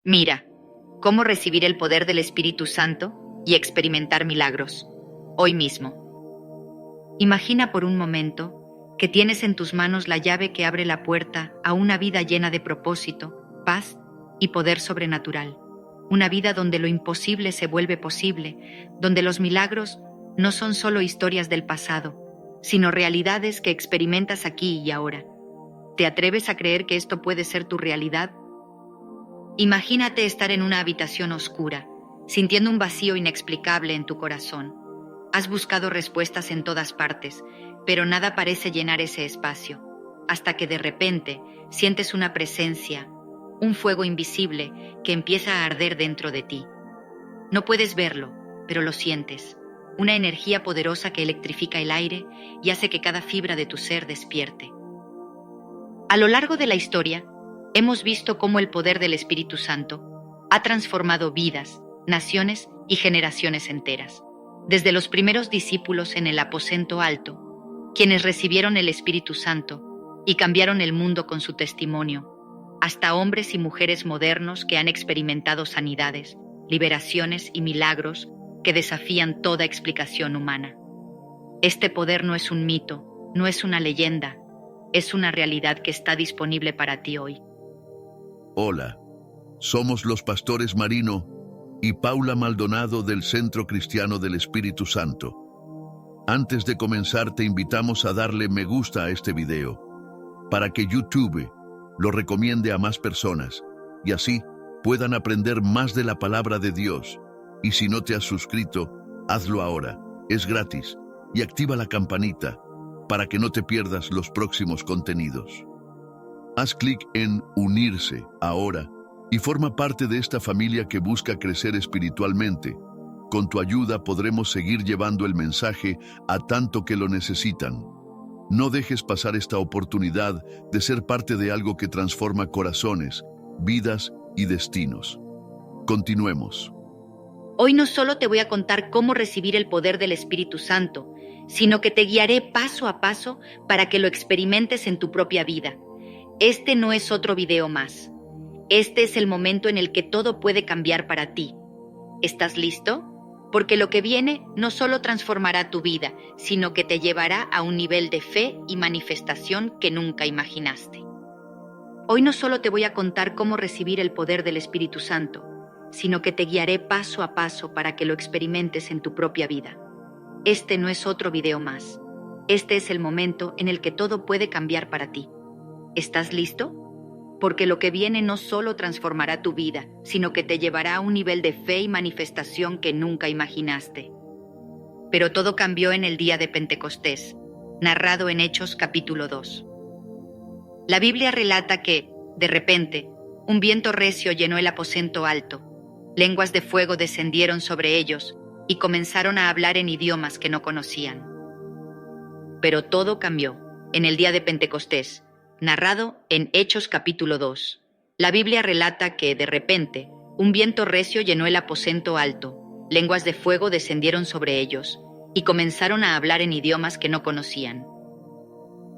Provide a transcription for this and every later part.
Mira, cómo recibir el poder del Espíritu Santo y experimentar milagros, hoy mismo. Imagina por un momento que tienes en tus manos la llave que abre la puerta a una vida llena de propósito, paz y poder sobrenatural. Una vida donde lo imposible se vuelve posible, donde los milagros no son solo historias del pasado, sino realidades que experimentas aquí y ahora. ¿Te atreves a creer que esto puede ser tu realidad? Imagínate estar en una habitación oscura, sintiendo un vacío inexplicable en tu corazón. Has buscado respuestas en todas partes, pero nada parece llenar ese espacio, hasta que de repente sientes una presencia, un fuego invisible que empieza a arder dentro de ti. No puedes verlo, pero lo sientes, una energía poderosa que electrifica el aire y hace que cada fibra de tu ser despierte. A lo largo de la historia, hemos visto cómo el poder del Espíritu Santo ha transformado vidas, naciones y generaciones enteras. Desde los primeros discípulos en el aposento alto, quienes recibieron el Espíritu Santo y cambiaron el mundo con su testimonio, hasta hombres y mujeres modernos que han experimentado sanidades, liberaciones y milagros que desafían toda explicación humana. Este poder no es un mito, no es una leyenda, es una realidad que está disponible para ti hoy. Hola, somos los pastores Marino y Paula Maldonado del Centro Cristiano del Espíritu Santo. Antes de comenzar te invitamos a darle me gusta a este video, para que YouTube lo recomiende a más personas y así puedan aprender más de la palabra de Dios. Y si no te has suscrito, hazlo ahora, es gratis, y activa la campanita para que no te pierdas los próximos contenidos. Haz clic en Unirse ahora y forma parte de esta familia que busca crecer espiritualmente. Con tu ayuda podremos seguir llevando el mensaje a tanto que lo necesitan. No dejes pasar esta oportunidad de ser parte de algo que transforma corazones, vidas y destinos. Continuemos. Hoy no solo te voy a contar cómo recibir el poder del Espíritu Santo, sino que te guiaré paso a paso para que lo experimentes en tu propia vida. Este no es otro video más. Este es el momento en el que todo puede cambiar para ti. ¿Estás listo? Porque lo que viene no solo transformará tu vida, sino que te llevará a un nivel de fe y manifestación que nunca imaginaste. Hoy no solo te voy a contar cómo recibir el poder del Espíritu Santo, sino que te guiaré paso a paso para que lo experimentes en tu propia vida. Este no es otro video más. Este es el momento en el que todo puede cambiar para ti. ¿Estás listo? Porque lo que viene no solo transformará tu vida, sino que te llevará a un nivel de fe y manifestación que nunca imaginaste. Pero todo cambió en el día de Pentecostés, narrado en Hechos capítulo 2. La Biblia relata que, de repente, un viento recio llenó el aposento alto, lenguas de fuego descendieron sobre ellos y comenzaron a hablar en idiomas que no conocían. Pero todo cambió en el día de Pentecostés, narrado en Hechos capítulo 2. La Biblia relata que, de repente, un viento recio llenó el aposento alto, lenguas de fuego descendieron sobre ellos, y comenzaron a hablar en idiomas que no conocían.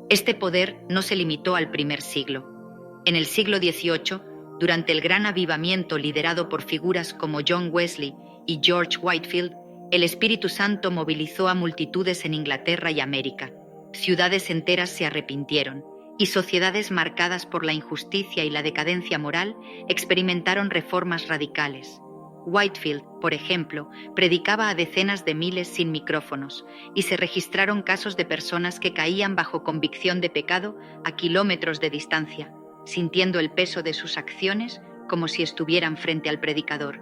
Este poder no se limitó al primer siglo. En el siglo XVIII, durante el gran avivamiento liderado por figuras como John Wesley y George Whitefield, el Espíritu Santo movilizó a multitudes en Inglaterra y América. Ciudades enteras se arrepintieron, y sociedades marcadas por la injusticia y la decadencia moral experimentaron reformas radicales. Whitefield, por ejemplo, predicaba a decenas de miles sin micrófonos, y se registraron casos de personas que caían bajo convicción de pecado a kilómetros de distancia, sintiendo el peso de sus acciones como si estuvieran frente al predicador.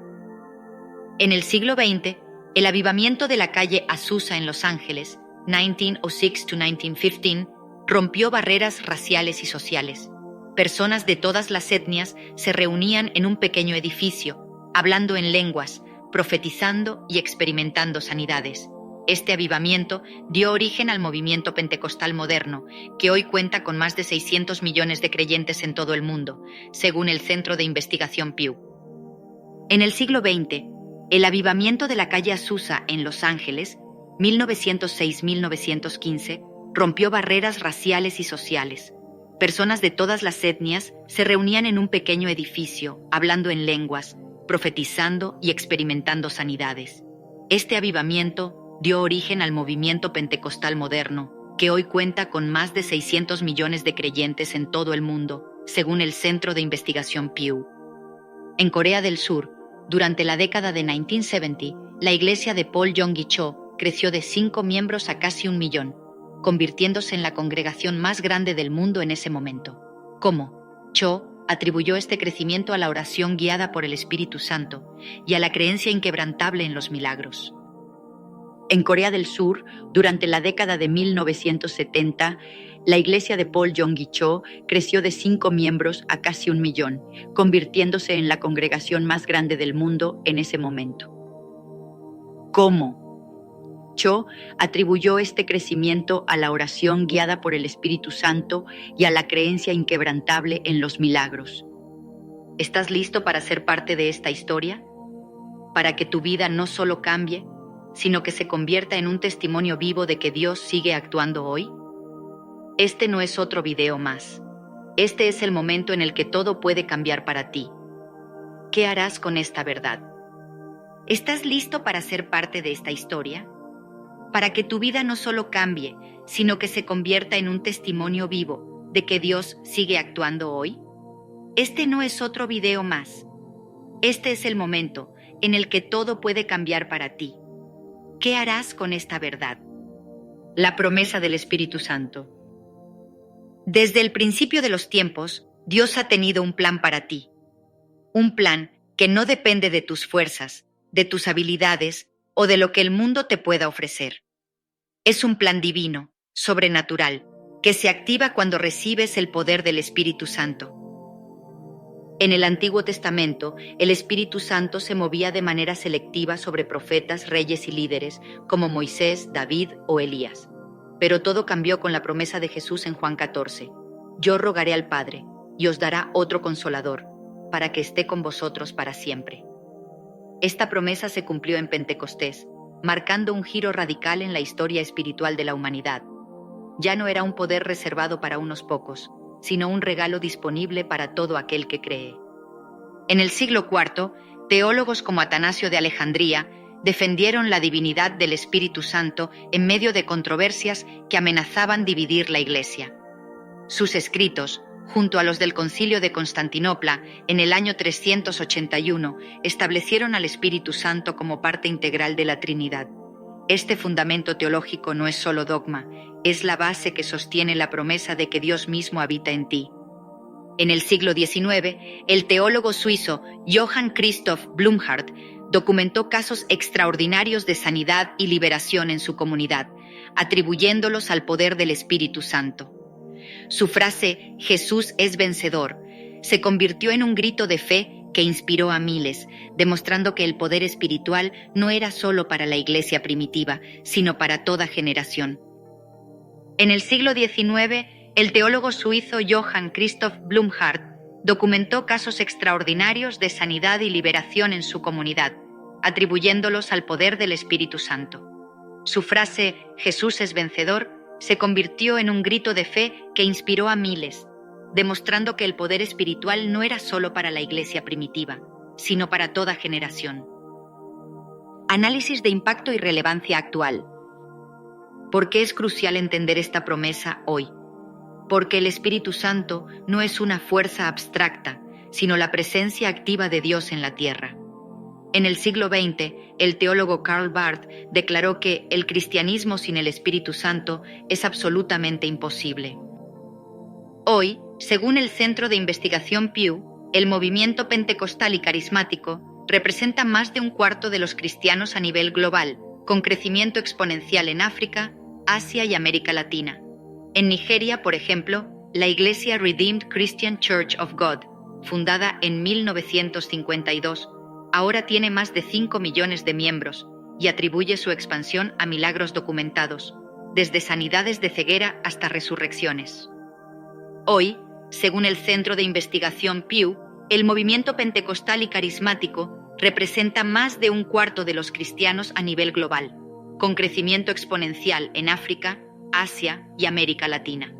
En el siglo XX, el avivamiento de la calle Azusa en Los Ángeles, 1906-1915, rompió barreras raciales y sociales. Personas de todas las etnias se reunían en un pequeño edificio, hablando en lenguas, profetizando y experimentando sanidades. Este avivamiento dio origen al movimiento pentecostal moderno, que hoy cuenta con más de 600 millones de creyentes en todo el mundo, según el Centro de Investigación Pew. En el siglo XX, el avivamiento de la calle Azusa en Los Ángeles, 1906-1915, rompió barreras raciales y sociales. Personas de todas las etnias se reunían en un pequeño edificio, hablando en lenguas, profetizando y experimentando sanidades. Este avivamiento dio origen al movimiento pentecostal moderno, que hoy cuenta con más de 600 millones de creyentes en todo el mundo, según el Centro de Investigación Pew. En Corea del Sur, durante la década de 1970, la iglesia de Paul Yonggi Cho creció de 5 miembros a casi 1 millón, convirtiéndose en la congregación más grande del mundo en ese momento. ¿Cómo? Cho atribuyó este crecimiento a la oración guiada por el Espíritu Santo y a la creencia inquebrantable en los milagros. En Corea del Sur, durante la década de 1970, la iglesia de Paul Yonggi Cho creció de 5 miembros a casi 1 millón, convirtiéndose en la congregación más grande del mundo en ese momento. ¿Cómo? Cho atribuyó este crecimiento a la oración guiada por el Espíritu Santo y a la creencia inquebrantable en los milagros. ¿Estás listo para ser parte de esta historia? Para que tu vida no solo cambie, sino que se convierta en un testimonio vivo de que Dios sigue actuando hoy? Este no es otro video más. Este es el momento en el que todo puede cambiar para ti. ¿Qué harás con esta verdad? ¿Estás listo para ser parte de esta historia? Para que tu vida no solo cambie, sino que se convierta en un testimonio vivo de que Dios sigue actuando hoy? Este no es otro video más. Este es el momento en el que todo puede cambiar para ti. ¿Qué harás con esta verdad? La promesa del Espíritu Santo. Desde el principio de los tiempos, Dios ha tenido un plan para ti. Un plan que no depende de tus fuerzas, de tus habilidades o de lo que el mundo te pueda ofrecer. Es un plan divino, sobrenatural, que se activa cuando recibes el poder del Espíritu Santo. En el Antiguo Testamento, el Espíritu Santo se movía de manera selectiva sobre profetas, reyes y líderes como Moisés, David o Elías. Pero todo cambió con la promesa de Jesús en Juan 14. Yo rogaré al Padre, y os dará otro Consolador, para que esté con vosotros para siempre. Esta promesa se cumplió en Pentecostés, marcando un giro radical en la historia espiritual de la humanidad. Ya no era un poder reservado para unos pocos, sino un regalo disponible para todo aquel que cree. En el siglo IV, teólogos como Atanasio de Alejandría defendieron la divinidad del Espíritu Santo en medio de controversias que amenazaban dividir la Iglesia. Sus escritos, junto a los del Concilio de Constantinopla en el año 381, establecieron al Espíritu Santo como parte integral de la Trinidad. Este fundamento teológico no es solo dogma, es la base que sostiene la promesa de que Dios mismo habita en ti. En el siglo XIX, el teólogo suizo Johann Christoph Blumhardt documentó casos extraordinarios de sanidad y liberación en su comunidad, atribuyéndolos al poder del Espíritu Santo. Su frase, Jesús es vencedor, se convirtió en un grito de fe que inspiró a miles, demostrando que el poder espiritual no era solo para la iglesia primitiva, sino para toda generación. En el siglo XIX, el teólogo suizo Johann Christoph Blumhardt documentó casos extraordinarios de sanidad y liberación en su comunidad, atribuyéndolos al poder del Espíritu Santo. Su frase, Jesús es vencedor, se convirtió en un grito de fe que inspiró a miles, demostrando que el poder espiritual no era solo para la iglesia primitiva, sino para toda generación. Análisis de impacto y relevancia actual. ¿Por qué es crucial entender esta promesa hoy? Porque el Espíritu Santo no es una fuerza abstracta, sino la presencia activa de Dios en la tierra. En el siglo XX, el teólogo Karl Barth declaró que el cristianismo sin el Espíritu Santo es absolutamente imposible. Hoy, según el Centro de Investigación Pew, el movimiento pentecostal y carismático representa más de un cuarto de los cristianos a nivel global, con crecimiento exponencial en África, Asia y América Latina. En Nigeria, por ejemplo, la iglesia Redeemed Christian Church of God, fundada en 1952, ahora tiene más de 5 millones de miembros y atribuye su expansión a milagros documentados, desde sanidades de ceguera hasta resurrecciones. Hoy, según el Centro de Investigación Pew, el movimiento pentecostal y carismático representa más de un cuarto de los cristianos a nivel global, con crecimiento exponencial en África, Asia y América Latina.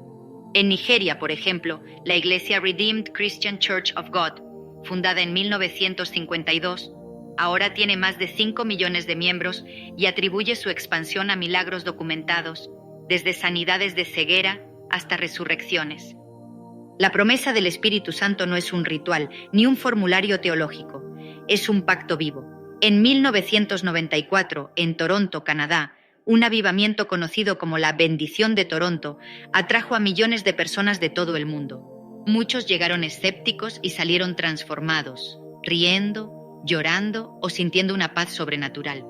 En Nigeria, por ejemplo, la iglesia Redeemed Christian Church of God, fundada en 1952, ahora tiene más de 5 millones de miembros y atribuye su expansión a milagros documentados, desde sanidades de ceguera hasta resurrecciones. La promesa del Espíritu Santo no es un ritual ni un formulario teológico, es un pacto vivo. En 1994, en Toronto, Canadá, un avivamiento conocido como la Bendición de Toronto atrajo a millones de personas de todo el mundo. Muchos llegaron escépticos y salieron transformados, riendo, llorando o sintiendo una paz sobrenatural.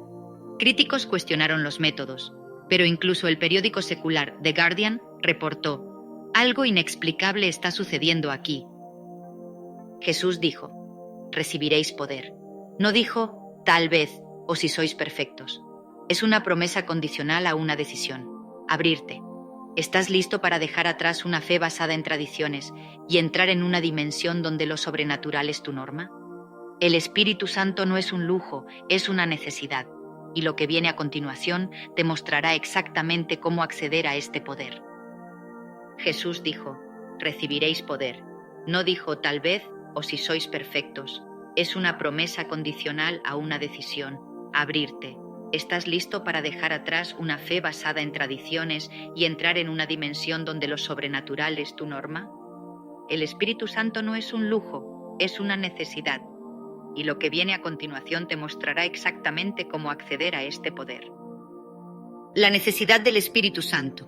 Críticos cuestionaron los métodos, pero incluso el periódico secular The Guardian reportó: algo inexplicable está sucediendo aquí. Jesús dijo: recibiréis poder. No dijo, tal vez, o si sois perfectos. Es una promesa condicional a una decisión: abrirte. ¿Estás listo para dejar atrás una fe basada en tradiciones y entrar en una dimensión donde lo sobrenatural es tu norma? El Espíritu Santo no es un lujo, es una necesidad, y lo que viene a continuación te mostrará exactamente cómo acceder a este poder. Jesús dijo: recibiréis poder. No dijo tal vez o si sois perfectos. Es una promesa condicional a una decisión: abrirte. ¿Estás listo para dejar atrás una fe basada en tradiciones y entrar en una dimensión donde lo sobrenatural es tu norma? El Espíritu Santo no es un lujo, es una necesidad, y lo que viene a continuación te mostrará exactamente cómo acceder a este poder. La necesidad del Espíritu Santo.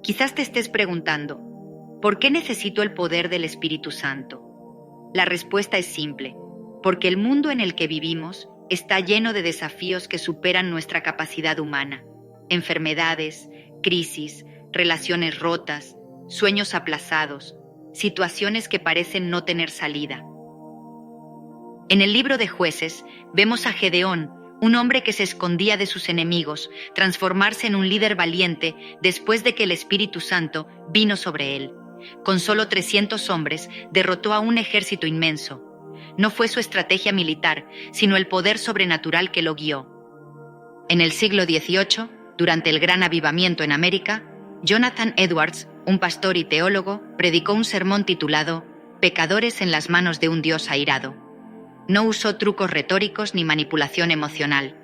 Quizás te estés preguntando, ¿por qué necesito el poder del Espíritu Santo? La respuesta es simple: porque el mundo en el que vivimos está lleno de desafíos que superan nuestra capacidad humana. Enfermedades, crisis, relaciones rotas, sueños aplazados, situaciones que parecen no tener salida. En el libro de Jueces vemos a Gedeón, un hombre que se escondía de sus enemigos, transformarse en un líder valiente después de que el Espíritu Santo vino sobre él. Con solo 300 hombres derrotó a un ejército inmenso. No fue su estrategia militar, sino el poder sobrenatural que lo guió. En el siglo XVIII, durante el Gran Avivamiento en América, Jonathan Edwards, un pastor y teólogo, predicó un sermón titulado «Pecadores en las manos de un Dios airado». No usó trucos retóricos ni manipulación emocional.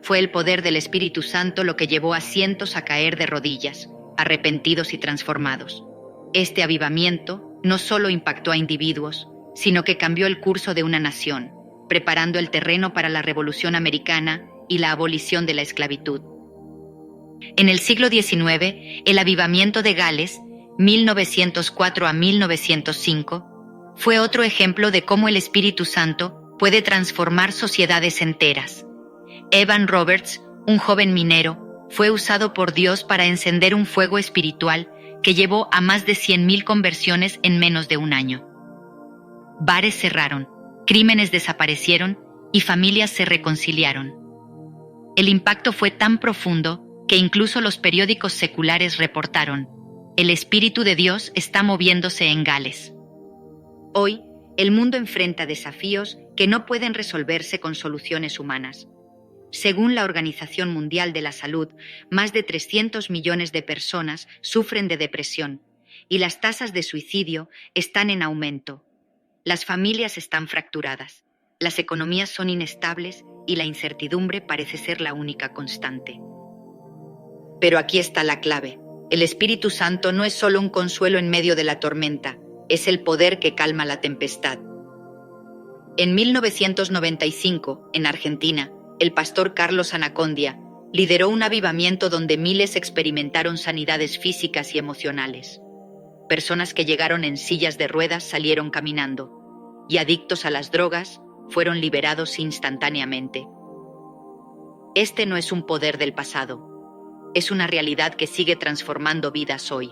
Fue el poder del Espíritu Santo lo que llevó a cientos a caer de rodillas, arrepentidos y transformados. Este avivamiento no solo impactó a individuos, sino que cambió el curso de una nación, preparando el terreno para la Revolución Americana y la abolición de la esclavitud. En el siglo XIX, el avivamiento de Gales, 1904 a 1905, fue otro ejemplo de cómo el Espíritu Santo puede transformar sociedades enteras. Evan Roberts, un joven minero, fue usado por Dios para encender un fuego espiritual que llevó a más de 100,000 conversiones en menos de un año. Bares cerraron, crímenes desaparecieron y familias se reconciliaron. El impacto fue tan profundo que incluso los periódicos seculares reportaron: el Espíritu de Dios está moviéndose en Gales. Hoy, el mundo enfrenta desafíos que no pueden resolverse con soluciones humanas. Según la Organización Mundial de la Salud, más de 300 millones de personas sufren de depresión y las tasas de suicidio están en aumento. Las familias están fracturadas, las economías son inestables y la incertidumbre parece ser la única constante. Pero aquí está la clave: el Espíritu Santo no es solo un consuelo en medio de la tormenta, es el poder que calma la tempestad. En 1995, en Argentina, el pastor Carlos Anacondia lideró un avivamiento donde miles experimentaron sanidades físicas y emocionales. Personas que llegaron en sillas de ruedas salieron caminando, y adictos a las drogas fueron liberados instantáneamente. Este no es un poder del pasado, es una realidad que sigue transformando vidas hoy.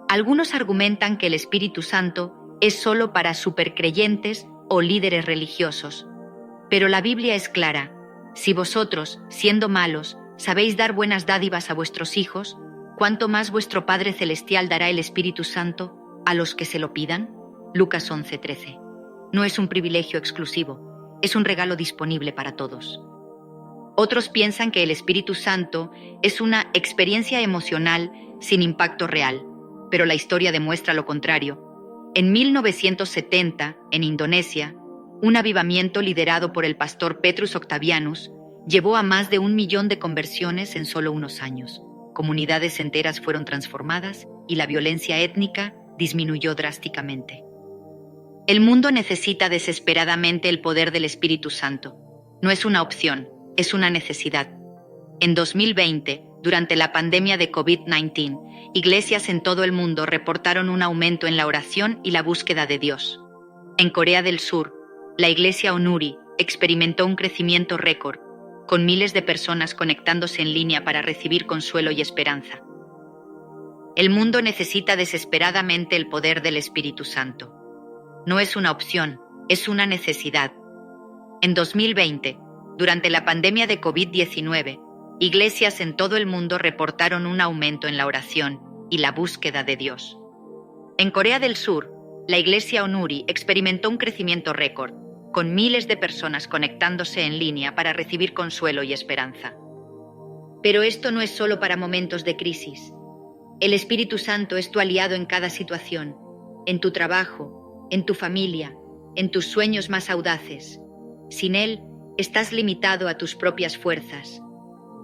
Algunos argumentan que el Espíritu Santo es solo para supercreyentes o líderes religiosos, pero la Biblia es clara: si vosotros, siendo malos, sabéis dar buenas dádivas a vuestros hijos, ¿cuánto más vuestro Padre Celestial dará el Espíritu Santo a los que se lo pidan? Lucas 11:13. No es un privilegio exclusivo, es un regalo disponible para todos. Otros piensan que el Espíritu Santo es una experiencia emocional sin impacto real, pero la historia demuestra lo contrario. En 1970, en Indonesia, un avivamiento liderado por el pastor Petrus Octavianus llevó a más de 1 millón de conversiones en solo unos años. Comunidades enteras fueron transformadas y la violencia étnica disminuyó drásticamente. El mundo necesita desesperadamente el poder del Espíritu Santo. No es una opción, es una necesidad. En 2020, durante la pandemia de COVID-19, iglesias en todo el mundo reportaron un aumento en la oración y la búsqueda de Dios. En Corea del Sur, la iglesia Onuri experimentó un crecimiento récord, con miles de personas conectándose en línea para recibir consuelo y esperanza. El mundo necesita desesperadamente el poder del Espíritu Santo. No es una opción, es una necesidad. En 2020, durante la pandemia de COVID-19, iglesias en todo el mundo reportaron un aumento en la oración y la búsqueda de Dios. En Corea del Sur, la iglesia Onuri experimentó un crecimiento récord, con miles de personas conectándose en línea para recibir consuelo y esperanza. Pero esto no es solo para momentos de crisis. El Espíritu Santo es tu aliado en cada situación, en tu trabajo, en tu familia, en tus sueños más audaces. Sin Él, estás limitado a tus propias fuerzas.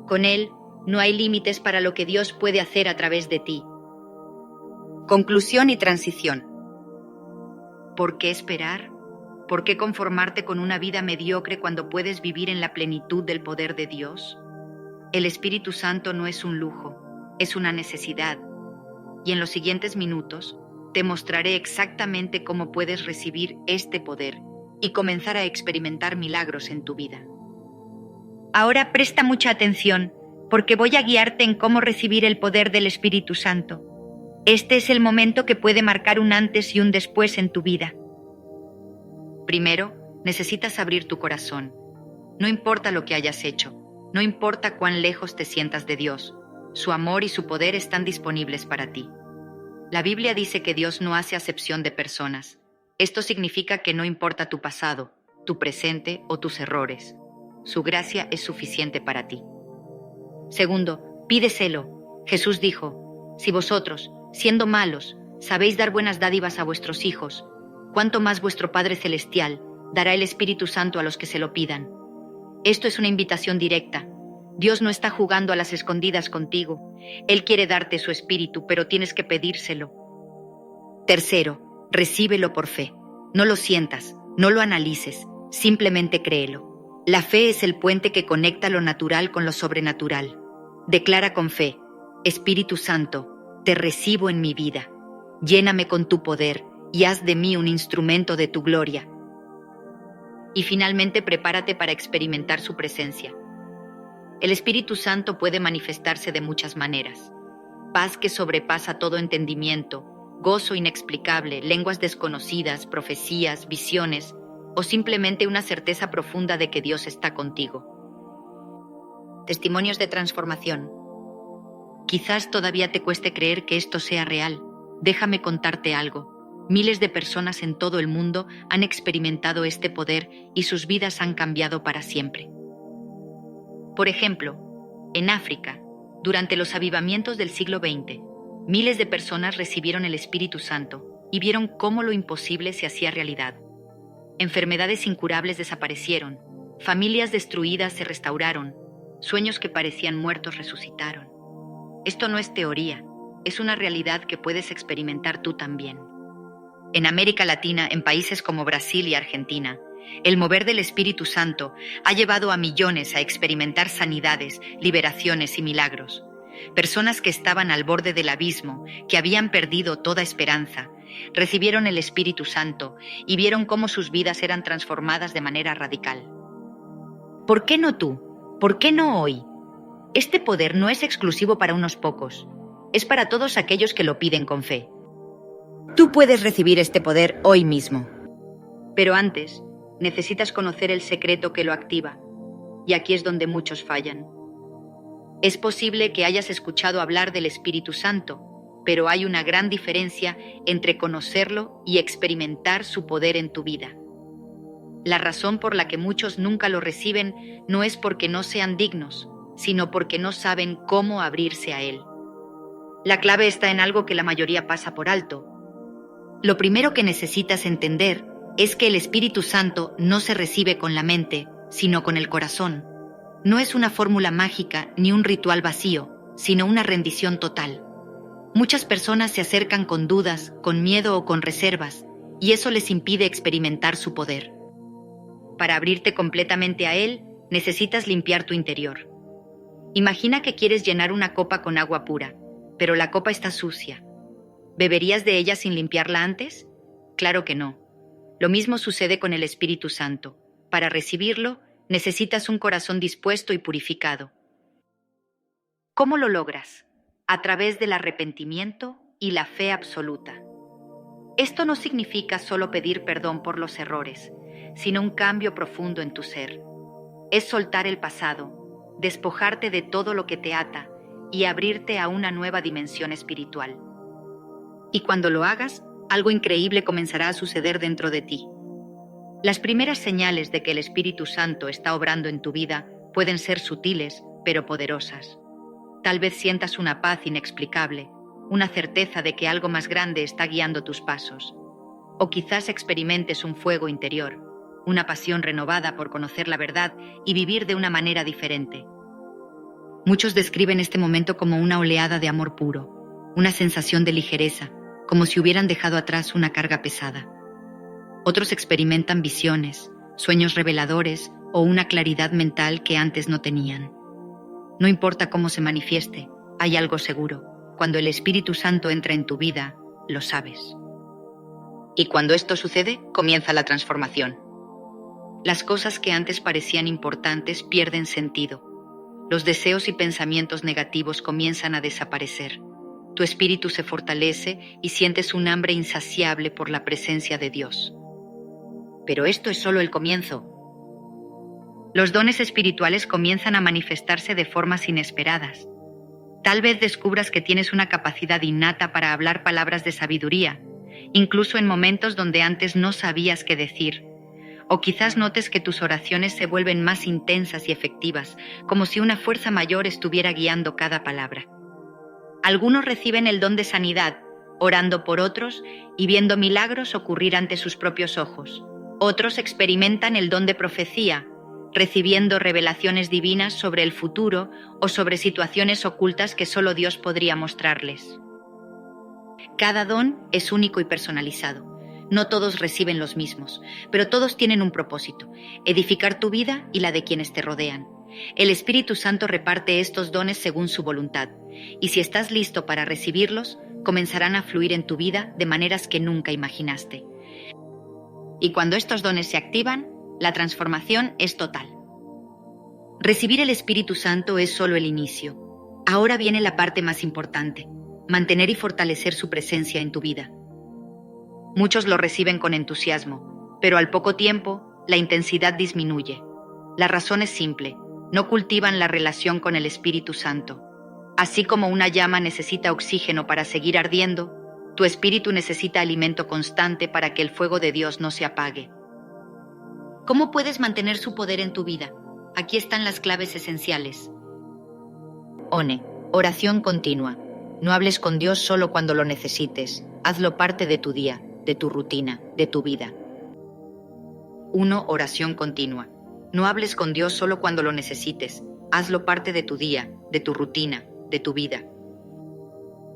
Con Él, no hay límites para lo que Dios puede hacer a través de ti. Conclusión y transición. ¿Por qué esperar? ¿Por qué conformarte con una vida mediocre cuando puedes vivir en la plenitud del poder de Dios? El Espíritu Santo no es un lujo, es una necesidad. Y en los siguientes minutos, te mostraré exactamente cómo puedes recibir este poder y comenzar a experimentar milagros en tu vida. Ahora presta mucha atención, porque voy a guiarte en cómo recibir el poder del Espíritu Santo. Este es el momento que puede marcar un antes y un después en tu vida. Primero, necesitas abrir tu corazón. No importa lo que hayas hecho, no importa cuán lejos te sientas de Dios, su amor y su poder están disponibles para ti. La Biblia dice que Dios no hace acepción de personas. Esto significa que no importa tu pasado, tu presente o tus errores. Su gracia es suficiente para ti. Segundo, pídeselo. Jesús dijo, si vosotros, siendo malos, sabéis dar buenas dádivas a vuestros hijos, ¿cuánto más vuestro Padre Celestial dará el Espíritu Santo a los que se lo pidan? Esto es una invitación directa. Dios no está jugando a las escondidas contigo. Él quiere darte su Espíritu, pero tienes que pedírselo. Tercero, recíbelo por fe. No lo sientas, no lo analices, simplemente créelo. La fe es el puente que conecta lo natural con lo sobrenatural. Declara con fe, Espíritu Santo, te recibo en mi vida. Lléname con tu poder y haz de mí un instrumento de tu gloria. Y finalmente prepárate para experimentar su presencia. El Espíritu Santo puede manifestarse de muchas maneras. Paz que sobrepasa todo entendimiento, gozo inexplicable, lenguas desconocidas, profecías, visiones, o simplemente una certeza profunda de que Dios está contigo. Testimonios de transformación. Quizás todavía te cueste creer que esto sea real. Déjame contarte algo. Miles de personas en todo el mundo han experimentado este poder y sus vidas han cambiado para siempre. Por ejemplo, en África, durante los avivamientos del siglo XX, miles de personas recibieron el Espíritu Santo y vieron cómo lo imposible se hacía realidad. Enfermedades incurables desaparecieron, familias destruidas se restauraron, sueños que parecían muertos resucitaron. Esto no es teoría, es una realidad que puedes experimentar tú también. En América Latina, en países como Brasil y Argentina, el mover del Espíritu Santo ha llevado a millones a experimentar sanidades, liberaciones y milagros. Personas que estaban al borde del abismo, que habían perdido toda esperanza, recibieron el Espíritu Santo y vieron cómo sus vidas eran transformadas de manera radical. ¿Por qué no tú? ¿Por qué no hoy? Este poder no es exclusivo para unos pocos, es para todos aquellos que lo piden con fe. Tú puedes recibir este poder hoy mismo. Pero antes, necesitas conocer el secreto que lo activa, y aquí es donde muchos fallan. Es posible que hayas escuchado hablar del Espíritu Santo, pero hay una gran diferencia entre conocerlo y experimentar su poder en tu vida. La razón por la que muchos nunca lo reciben no es porque no sean dignos, sino porque no saben cómo abrirse a él. La clave está en algo que la mayoría pasa por alto. Lo primero que necesitas entender es que el Espíritu Santo no se recibe con la mente, sino con el corazón. No es una fórmula mágica ni un ritual vacío, sino una rendición total. Muchas personas se acercan con dudas, con miedo o con reservas, y eso les impide experimentar su poder. Para abrirte completamente a Él, necesitas limpiar tu interior. Imagina que quieres llenar una copa con agua pura, pero la copa está sucia. ¿Beberías de ella sin limpiarla antes? Claro que no. Lo mismo sucede con el Espíritu Santo. Para recibirlo, necesitas un corazón dispuesto y purificado. ¿Cómo lo logras? A través del arrepentimiento y la fe absoluta. Esto no significa solo pedir perdón por los errores, sino un cambio profundo en tu ser. Es soltar el pasado, despojarte de todo lo que te ata y abrirte a una nueva dimensión espiritual. Y cuando lo hagas, algo increíble comenzará a suceder dentro de ti. Las primeras señales de que el Espíritu Santo está obrando en tu vida pueden ser sutiles, pero poderosas. Tal vez sientas una paz inexplicable, una certeza de que algo más grande está guiando tus pasos. O quizás experimentes un fuego interior, una pasión renovada por conocer la verdad y vivir de una manera diferente. Muchos describen este momento como una oleada de amor puro, una sensación de ligereza, como si hubieran dejado atrás una carga pesada. Otros experimentan visiones, sueños reveladores o una claridad mental que antes no tenían. No importa cómo se manifieste, hay algo seguro. Cuando el Espíritu Santo entra en tu vida, lo sabes. Y cuando esto sucede, comienza la transformación. Las cosas que antes parecían importantes pierden sentido. Los deseos y pensamientos negativos comienzan a desaparecer. Tu espíritu se fortalece y sientes un hambre insaciable por la presencia de Dios. Pero esto es solo el comienzo. Los dones espirituales comienzan a manifestarse de formas inesperadas. Tal vez descubras que tienes una capacidad innata para hablar palabras de sabiduría, incluso en momentos donde antes no sabías qué decir. O quizás notes que tus oraciones se vuelven más intensas y efectivas, como si una fuerza mayor estuviera guiando cada palabra. Algunos reciben el don de sanidad, orando por otros y viendo milagros ocurrir ante sus propios ojos. Otros experimentan el don de profecía, recibiendo revelaciones divinas sobre el futuro o sobre situaciones ocultas que solo Dios podría mostrarles. Cada don es único y personalizado. No todos reciben los mismos, pero todos tienen un propósito: edificar tu vida y la de quienes te rodean. El Espíritu Santo reparte estos dones según su voluntad, y si estás listo para recibirlos, comenzarán a fluir en tu vida de maneras que nunca imaginaste. Y cuando estos dones se activan, la transformación es total. Recibir el Espíritu Santo es solo el inicio. Ahora viene la parte más importante: mantener y fortalecer su presencia en tu vida. Muchos lo reciben con entusiasmo, pero al poco tiempo, la intensidad disminuye. La razón es simple: no cultivan la relación con el Espíritu Santo. Así como una llama necesita oxígeno para seguir ardiendo, tu espíritu necesita alimento constante para que el fuego de Dios no se apague. ¿Cómo puedes mantener su poder en tu vida? Aquí están las claves esenciales. ONE, oración continua. No hables con Dios solo cuando lo necesites. Hazlo parte de tu día, de tu rutina, de tu vida. 1. Oración continua. No hables con Dios solo cuando lo necesites. Hazlo parte de tu día, de tu rutina, de tu vida.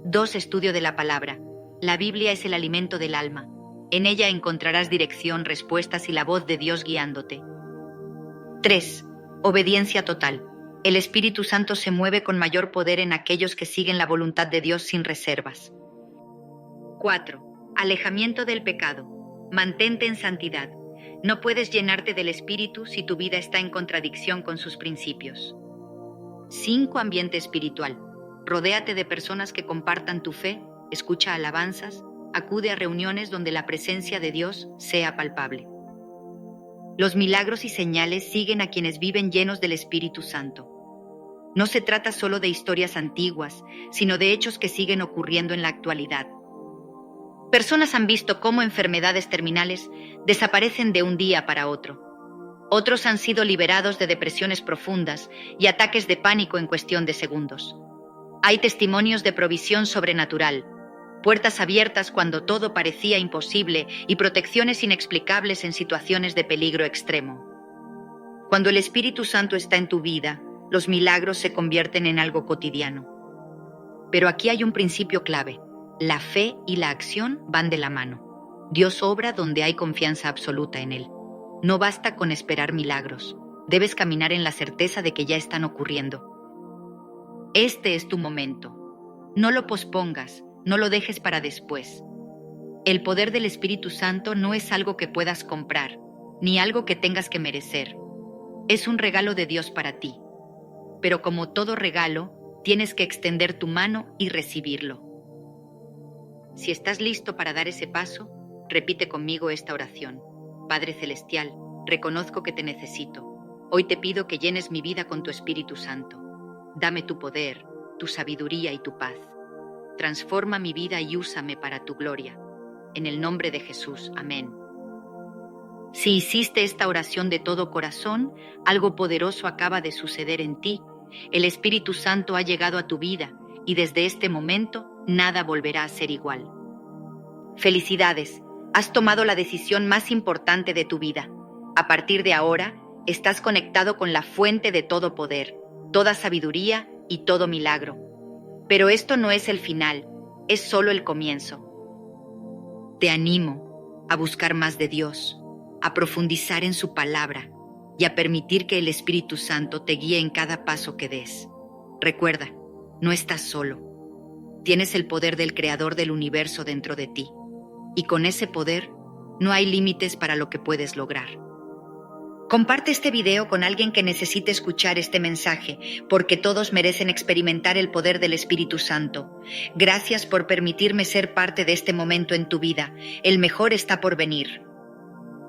2. Estudio de la palabra. La Biblia es el alimento del alma. En ella encontrarás dirección, respuestas y la voz de Dios guiándote. 3. Obediencia total. El Espíritu Santo se mueve con mayor poder en aquellos que siguen la voluntad de Dios sin reservas. 4. Alejamiento del pecado. Mantente en santidad. No puedes llenarte del Espíritu si tu vida está en contradicción con sus principios. 5. Ambiente espiritual. Rodéate de personas que compartan tu fe, escucha alabanzas, acude a reuniones donde la presencia de Dios sea palpable. Los milagros y señales siguen a quienes viven llenos del Espíritu Santo. No se trata solo de historias antiguas, sino de hechos que siguen ocurriendo en la actualidad. Personas han visto cómo enfermedades terminales desaparecen de un día para otro. Otros han sido liberados de depresiones profundas y ataques de pánico en cuestión de segundos. Hay testimonios de provisión sobrenatural, puertas abiertas cuando todo parecía imposible y protecciones inexplicables en situaciones de peligro extremo. Cuando el Espíritu Santo está en tu vida, los milagros se convierten en algo cotidiano. Pero aquí hay un principio clave: la fe y la acción van de la mano. Dios obra donde hay confianza absoluta en Él. No basta con esperar milagros, debes caminar en la certeza de que ya están ocurriendo. Este es tu momento. No lo pospongas, no lo dejes para después. El poder del Espíritu Santo no es algo que puedas comprar, ni algo que tengas que merecer. Es un regalo de Dios para ti. Pero como todo regalo, tienes que extender tu mano y recibirlo. Si estás listo para dar ese paso, repite conmigo esta oración. Padre Celestial, reconozco que te necesito. Hoy te pido que llenes mi vida con tu Espíritu Santo. Dame tu poder, tu sabiduría y tu paz. Transforma mi vida y úsame para tu gloria. En el nombre de Jesús. Amén. Si hiciste esta oración de todo corazón, algo poderoso acaba de suceder en ti. El Espíritu Santo ha llegado a tu vida y desde este momento nada volverá a ser igual. Felicidades, has tomado la decisión más importante de tu vida. A partir de ahora, estás conectado con la fuente de todo poder, toda sabiduría y todo milagro. Pero esto no es el final, es solo el comienzo. Te animo a buscar más de Dios, a profundizar en su palabra y a permitir que el Espíritu Santo te guíe en cada paso que des. Recuerda, no estás solo. Tienes el poder del Creador del universo dentro de ti, y con ese poder no hay límites para lo que puedes lograr. Comparte este video con alguien que necesite escuchar este mensaje, porque todos merecen experimentar el poder del Espíritu Santo. Gracias por permitirme ser parte de este momento en tu vida. El mejor está por venir.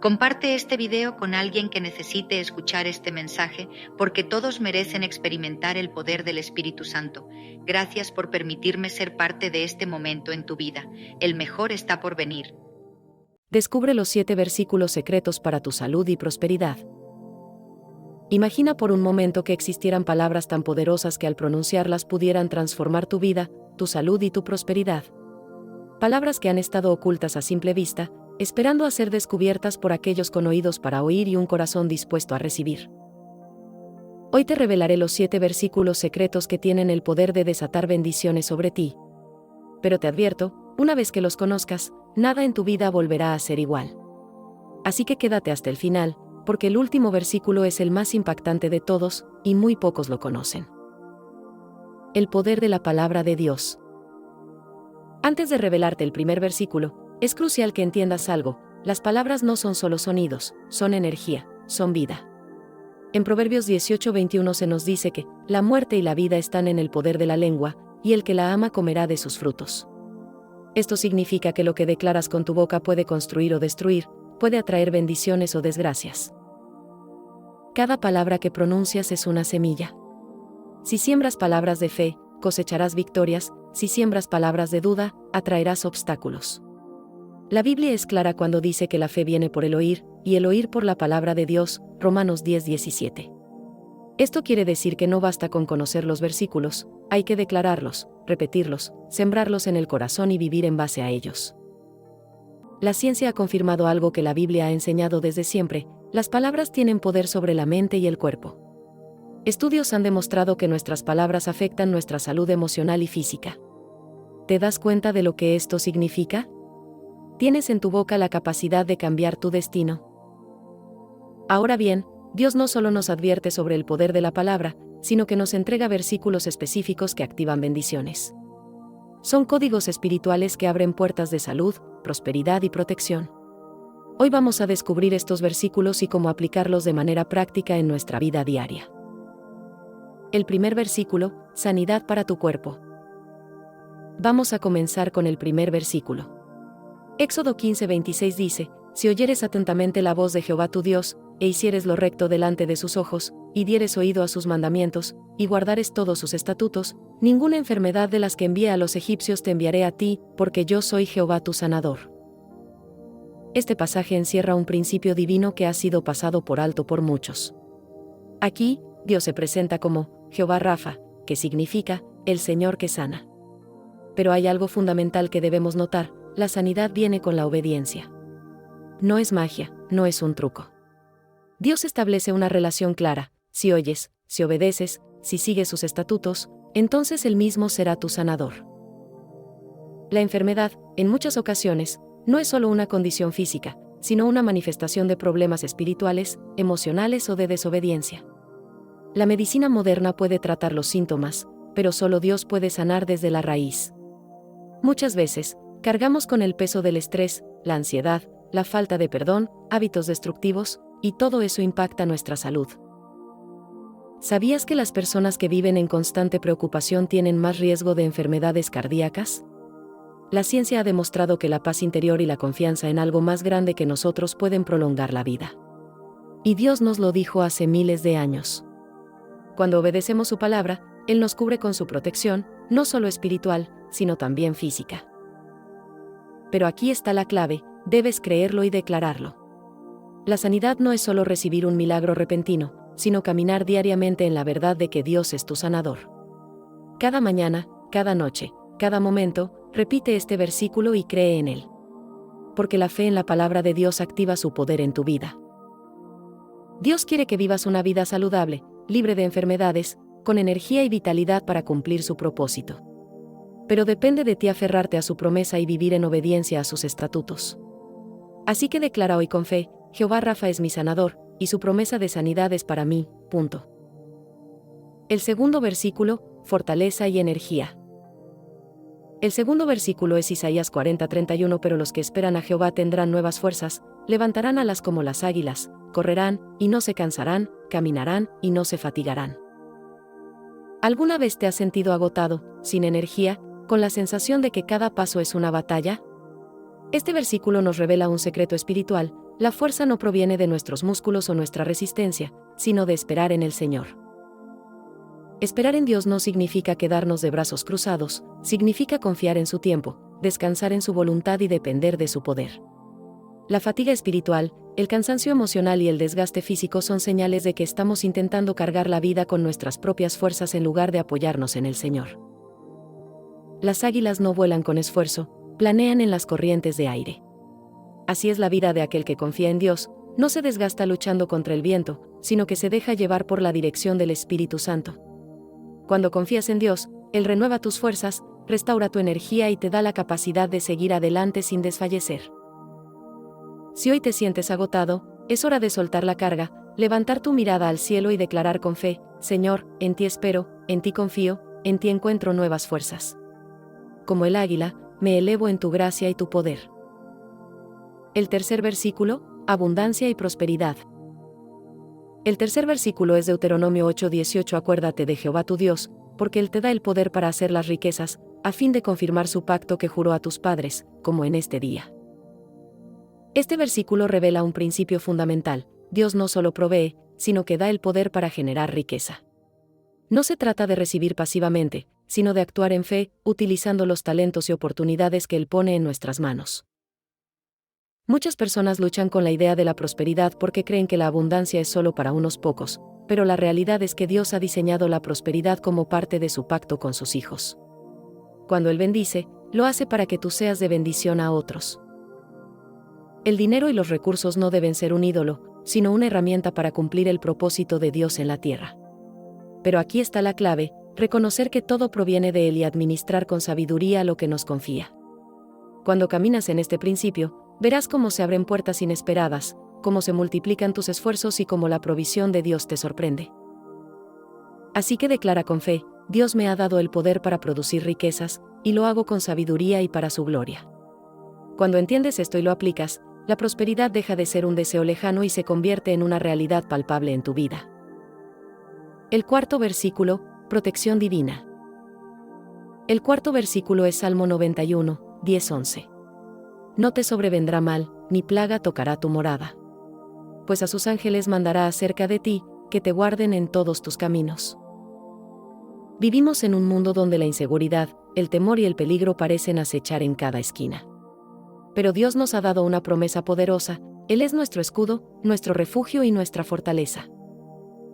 Comparte este video con alguien que necesite escuchar este mensaje, porque todos merecen experimentar el poder del Espíritu Santo. Gracias por permitirme ser parte de este momento en tu vida. El mejor está por venir. Descubre los 7 versículos secretos para tu salud y prosperidad. Imagina por un momento que existieran palabras tan poderosas que al pronunciarlas pudieran transformar tu vida, tu salud y tu prosperidad. Palabras que han estado ocultas a simple vista, esperando a ser descubiertas por aquellos con oídos para oír y un corazón dispuesto a recibir. Hoy te revelaré los 7 versículos secretos que tienen el poder de desatar bendiciones sobre ti. Pero te advierto, una vez que los conozcas, nada en tu vida volverá a ser igual. Así que quédate hasta el final, porque el último versículo es el más impactante de todos, y muy pocos lo conocen. El poder de la palabra de Dios. Antes de revelarte el primer versículo, es crucial que entiendas algo: las palabras no son solo sonidos, son energía, son vida. En Proverbios 18:21 se nos dice que la muerte y la vida están en el poder de la lengua, y el que la ama comerá de sus frutos. Esto significa que lo que declaras con tu boca puede construir o destruir, puede atraer bendiciones o desgracias. Cada palabra que pronuncias es una semilla. Si siembras palabras de fe, cosecharás victorias; si siembras palabras de duda, atraerás obstáculos. La Biblia es clara cuando dice que la fe viene por el oír, y el oír por la palabra de Dios, Romanos 10:17. Esto quiere decir que no basta con conocer los versículos, hay que declararlos, repetirlos, sembrarlos en el corazón y vivir en base a ellos. La ciencia ha confirmado algo que la Biblia ha enseñado desde siempre: las palabras tienen poder sobre la mente y el cuerpo. Estudios han demostrado que nuestras palabras afectan nuestra salud emocional y física. ¿Te das cuenta de lo que esto significa? Tienes en tu boca la capacidad de cambiar tu destino. Ahora bien, Dios no solo nos advierte sobre el poder de la palabra, sino que nos entrega versículos específicos que activan bendiciones. Son códigos espirituales que abren puertas de salud, prosperidad y protección. Hoy vamos a descubrir estos versículos y cómo aplicarlos de manera práctica en nuestra vida diaria. El primer versículo: sanidad para tu cuerpo. Vamos a comenzar con el primer versículo. Éxodo 15:26 dice: si oyeres atentamente la voz de Jehová tu Dios, e hicieres lo recto delante de sus ojos, y dieres oído a sus mandamientos, y guardares todos sus estatutos, ninguna enfermedad de las que envié a los egipcios te enviaré a ti, porque yo soy Jehová tu sanador. Este pasaje encierra un principio divino que ha sido pasado por alto por muchos. Aquí, Dios se presenta como Jehová Rafa, que significa el Señor que sana. Pero hay algo fundamental que debemos notar: la sanidad viene con la obediencia. No es magia, no es un truco. Dios establece una relación clara: si oyes, si obedeces, si sigues sus estatutos, entonces Él mismo será tu sanador. La enfermedad, en muchas ocasiones, no es solo una condición física, sino una manifestación de problemas espirituales, emocionales o de desobediencia. La medicina moderna puede tratar los síntomas, pero solo Dios puede sanar desde la raíz. Muchas veces, cargamos con el peso del estrés, la ansiedad, la falta de perdón, hábitos destructivos, y todo eso impacta nuestra salud. ¿Sabías que las personas que viven en constante preocupación tienen más riesgo de enfermedades cardíacas? La ciencia ha demostrado que la paz interior y la confianza en algo más grande que nosotros pueden prolongar la vida. Y Dios nos lo dijo hace miles de años. Cuando obedecemos su palabra, Él nos cubre con su protección, no solo espiritual, sino también física. Pero aquí está la clave: debes creerlo y declararlo. La sanidad no es solo recibir un milagro repentino, sino caminar diariamente en la verdad de que Dios es tu sanador. Cada mañana, cada noche, cada momento, repite este versículo y cree en él. Porque la fe en la palabra de Dios activa su poder en tu vida. Dios quiere que vivas una vida saludable, libre de enfermedades, con energía y vitalidad para cumplir su propósito. Pero depende de ti aferrarte a su promesa y vivir en obediencia a sus estatutos. Así que declara hoy con fe: Jehová Rafa es mi sanador, y su promesa de sanidad es para mí. El segundo versículo: fortaleza y energía. El segundo versículo es Isaías 40:31: pero los que esperan a Jehová tendrán nuevas fuerzas, levantarán alas como las águilas, correrán, y no se cansarán, caminarán, y no se fatigarán. ¿Alguna vez te has sentido agotado, sin energía, con la sensación de que cada paso es una batalla? Este versículo nos revela un secreto espiritual: la fuerza no proviene de nuestros músculos o nuestra resistencia, sino de esperar en el Señor. Esperar en Dios no significa quedarnos de brazos cruzados, significa confiar en su tiempo, descansar en su voluntad y depender de su poder. La fatiga espiritual, el cansancio emocional y el desgaste físico son señales de que estamos intentando cargar la vida con nuestras propias fuerzas en lugar de apoyarnos en el Señor. Las águilas no vuelan con esfuerzo, planean en las corrientes de aire. Así es la vida de aquel que confía en Dios: no se desgasta luchando contra el viento, sino que se deja llevar por la dirección del Espíritu Santo. Cuando confías en Dios, Él renueva tus fuerzas, restaura tu energía y te da la capacidad de seguir adelante sin desfallecer. Si hoy te sientes agotado, es hora de soltar la carga, levantar tu mirada al cielo y declarar con fe: Señor, en ti espero, en ti confío, en ti encuentro nuevas fuerzas. Como el águila, me elevo en tu gracia y tu poder. El tercer versículo: abundancia y prosperidad. El tercer versículo es Deuteronomio 8:18: acuérdate de Jehová tu Dios, porque Él te da el poder para hacer las riquezas, a fin de confirmar su pacto que juró a tus padres, como en este día. Este versículo revela un principio fundamental: Dios no solo provee, sino que da el poder para generar riqueza. No se trata de recibir pasivamente, sino de actuar en fe, utilizando los talentos y oportunidades que Él pone en nuestras manos. Muchas personas luchan con la idea de la prosperidad porque creen que la abundancia es solo para unos pocos, pero la realidad es que Dios ha diseñado la prosperidad como parte de su pacto con sus hijos. Cuando Él bendice, lo hace para que tú seas de bendición a otros. El dinero y los recursos no deben ser un ídolo, sino una herramienta para cumplir el propósito de Dios en la tierra. Pero aquí está la clave: reconocer que todo proviene de Él y administrar con sabiduría lo que nos confía. Cuando caminas en este principio, verás cómo se abren puertas inesperadas, cómo se multiplican tus esfuerzos y cómo la provisión de Dios te sorprende. Así que declara con fe: Dios me ha dado el poder para producir riquezas, y lo hago con sabiduría y para su gloria. Cuando entiendes esto y lo aplicas, la prosperidad deja de ser un deseo lejano y se convierte en una realidad palpable en tu vida. El cuarto versículo: protección divina. El cuarto versículo es Salmo 91, 10-11. No te sobrevendrá mal, ni plaga tocará tu morada. Pues a sus ángeles mandará acerca de ti, que te guarden en todos tus caminos. Vivimos en un mundo donde la inseguridad, el temor y el peligro parecen acechar en cada esquina. Pero Dios nos ha dado una promesa poderosa: Él es nuestro escudo, nuestro refugio y nuestra fortaleza.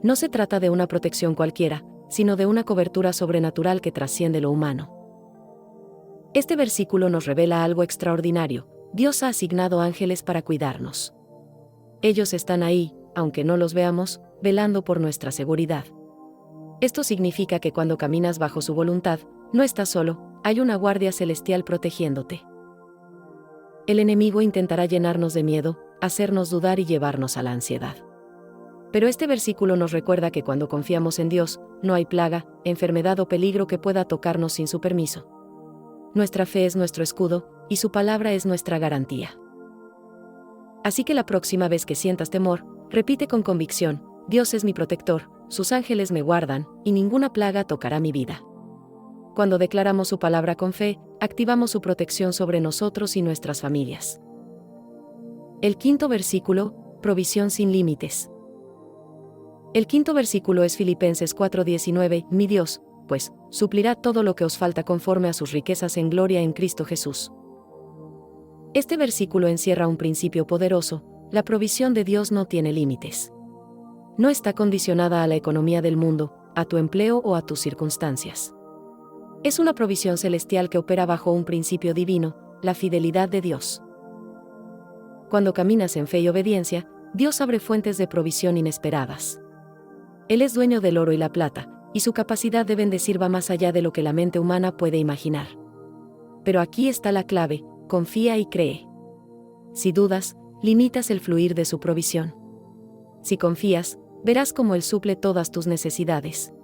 No se trata de una protección cualquiera, sino de una cobertura sobrenatural que trasciende lo humano. Este versículo nos revela algo extraordinario: Dios ha asignado ángeles para cuidarnos. Ellos están ahí, aunque no los veamos, velando por nuestra seguridad. Esto significa que cuando caminas bajo su voluntad, no estás solo, hay una guardia celestial protegiéndote. El enemigo intentará llenarnos de miedo, hacernos dudar y llevarnos a la ansiedad. Pero este versículo nos recuerda que cuando confiamos en Dios, no hay plaga, enfermedad o peligro que pueda tocarnos sin su permiso. Nuestra fe es nuestro escudo, y su palabra es nuestra garantía. Así que la próxima vez que sientas temor, repite con convicción: Dios es mi protector, sus ángeles me guardan, y ninguna plaga tocará mi vida. Cuando declaramos su palabra con fe, activamos su protección sobre nosotros y nuestras familias. El quinto versículo: provisión sin límites. El quinto versículo es Filipenses 4:19, mi Dios, pues, suplirá todo lo que os falta conforme a sus riquezas en gloria en Cristo Jesús. Este versículo encierra un principio poderoso: la provisión de Dios no tiene límites. No está condicionada a la economía del mundo, a tu empleo o a tus circunstancias. Es una provisión celestial que opera bajo un principio divino: la fidelidad de Dios. Cuando caminas en fe y obediencia, Dios abre fuentes de provisión inesperadas. Él es dueño del oro y la plata, y su capacidad de bendecir va más allá de lo que la mente humana puede imaginar. Pero aquí está la clave: confía y cree. Si dudas, limitas el fluir de su provisión. Si confías, verás cómo Él suple todas tus necesidades.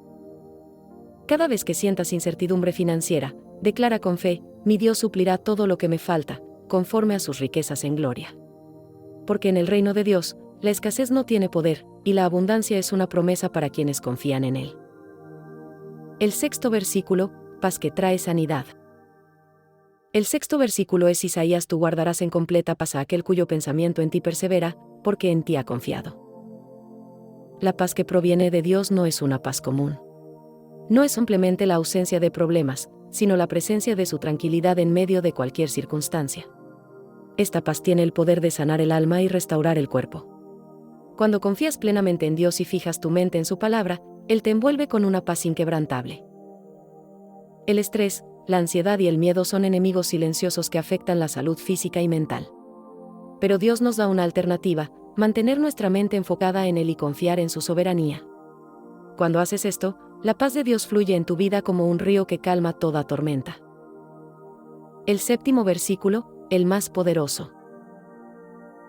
Cada vez que sientas incertidumbre financiera, declara con fe: mi Dios suplirá todo lo que me falta, conforme a sus riquezas en gloria. Porque en el reino de Dios, la escasez no tiene poder, y la abundancia es una promesa para quienes confían en Él. El sexto versículo: paz que trae sanidad. El sexto versículo es Isaías: tú guardarás en completa paz a aquel cuyo pensamiento en ti persevera, porque en ti ha confiado. La paz que proviene de Dios no es una paz común. No es simplemente la ausencia de problemas, sino la presencia de su tranquilidad en medio de cualquier circunstancia. Esta paz tiene el poder de sanar el alma y restaurar el cuerpo. Cuando confías plenamente en Dios y fijas tu mente en su palabra, Él te envuelve con una paz inquebrantable. El estrés, la ansiedad y el miedo son enemigos silenciosos que afectan la salud física y mental. Pero Dios nos da una alternativa: mantener nuestra mente enfocada en Él y confiar en su soberanía. Cuando haces esto, la paz de Dios fluye en tu vida como un río que calma toda tormenta. El séptimo versículo: el más poderoso.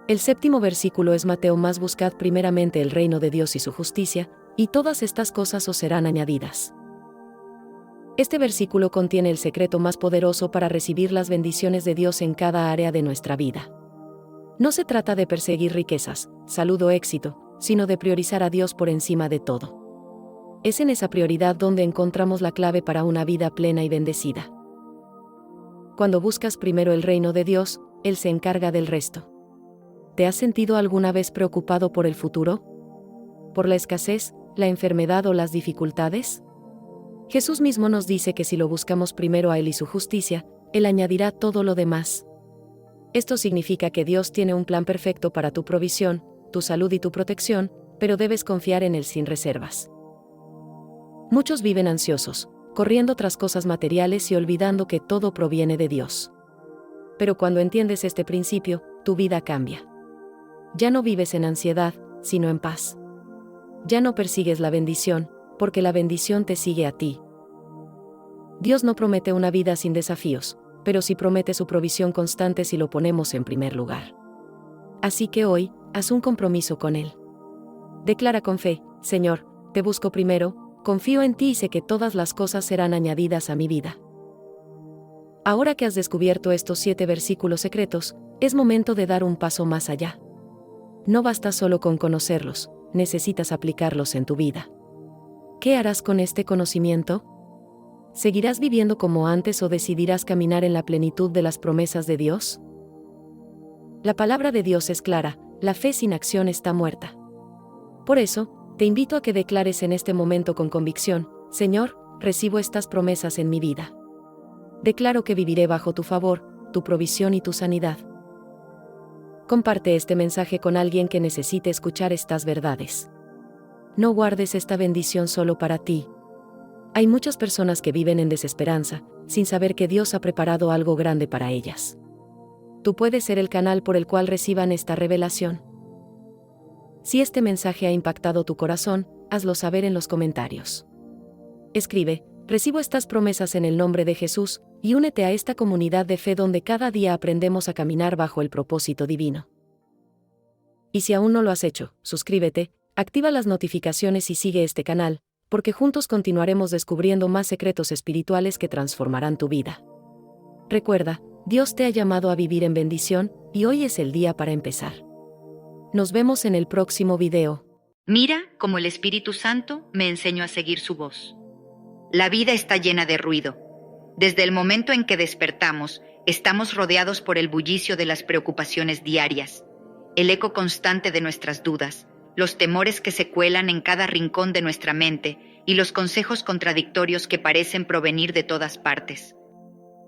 El séptimo versículo es Mateo: más buscad primeramente el reino de Dios y su justicia, y todas estas cosas os serán añadidas. Este versículo contiene el secreto más poderoso para recibir las bendiciones de Dios en cada área de nuestra vida. No se trata de perseguir riquezas, salud o éxito, sino de priorizar a Dios por encima de todo. Es en esa prioridad donde encontramos la clave para una vida plena y bendecida. Cuando buscas primero el reino de Dios, Él se encarga del resto. ¿Te has sentido alguna vez preocupado por el futuro? ¿Por la escasez, la enfermedad o las dificultades? Jesús mismo nos dice que si lo buscamos primero a Él y su justicia, Él añadirá todo lo demás. Esto significa que Dios tiene un plan perfecto para tu provisión, tu salud y tu protección, pero debes confiar en Él sin reservas. Muchos viven ansiosos, corriendo tras cosas materiales y olvidando que todo proviene de Dios. Pero cuando entiendes este principio, tu vida cambia. Ya no vives en ansiedad, sino en paz. Ya no persigues la bendición, porque la bendición te sigue a ti. Dios no promete una vida sin desafíos, pero sí promete su provisión constante si lo ponemos en primer lugar. Así que hoy, haz un compromiso con Él. Declara con fe: Señor, te busco primero, confío en ti y sé que todas las cosas serán añadidas a mi vida. Ahora que has descubierto estos 7 versículos secretos, es momento de dar un paso más allá. No basta solo con conocerlos, necesitas aplicarlos en tu vida. ¿Qué harás con este conocimiento? ¿Seguirás viviendo como antes o decidirás caminar en la plenitud de las promesas de Dios? La palabra de Dios es clara: la fe sin acción está muerta. Por eso, te invito a que declares en este momento con convicción: Señor, recibo estas promesas en mi vida. Declaro que viviré bajo tu favor, tu provisión y tu sanidad. Comparte este mensaje con alguien que necesite escuchar estas verdades. No guardes esta bendición solo para ti. Hay muchas personas que viven en desesperanza, sin saber que Dios ha preparado algo grande para ellas. Tú puedes ser el canal por el cual reciban esta revelación. Si este mensaje ha impactado tu corazón, hazlo saber en los comentarios. Escribe: recibo estas promesas en el nombre de Jesús, y únete a esta comunidad de fe donde cada día aprendemos a caminar bajo el propósito divino. Y si aún no lo has hecho, suscríbete, activa las notificaciones y sigue este canal, porque juntos continuaremos descubriendo más secretos espirituales que transformarán tu vida. Recuerda, Dios te ha llamado a vivir en bendición, y hoy es el día para empezar. Nos vemos en el próximo video. Mira cómo el Espíritu Santo me enseñó a seguir su voz. La vida está llena de ruido. Desde el momento en que despertamos, estamos rodeados por el bullicio de las preocupaciones diarias, el eco constante de nuestras dudas, los temores que se cuelan en cada rincón de nuestra mente y los consejos contradictorios que parecen provenir de todas partes.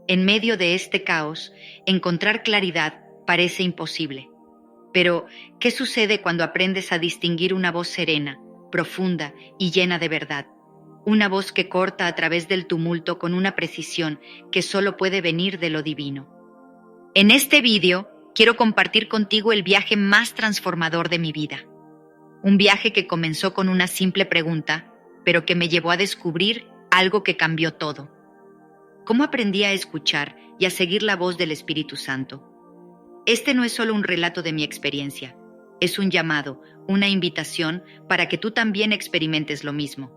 En medio de este caos, encontrar claridad parece imposible. Pero, ¿qué sucede cuando aprendes a distinguir una voz serena, profunda y llena de verdad? Una voz que corta a través del tumulto con una precisión que solo puede venir de lo divino. En este vídeo, quiero compartir contigo el viaje más transformador de mi vida. Un viaje que comenzó con una simple pregunta, pero que me llevó a descubrir algo que cambió todo. ¿Cómo aprendí a escuchar y a seguir la voz del Espíritu Santo? Este no es solo un relato de mi experiencia, es un llamado, una invitación para que tú también experimentes lo mismo.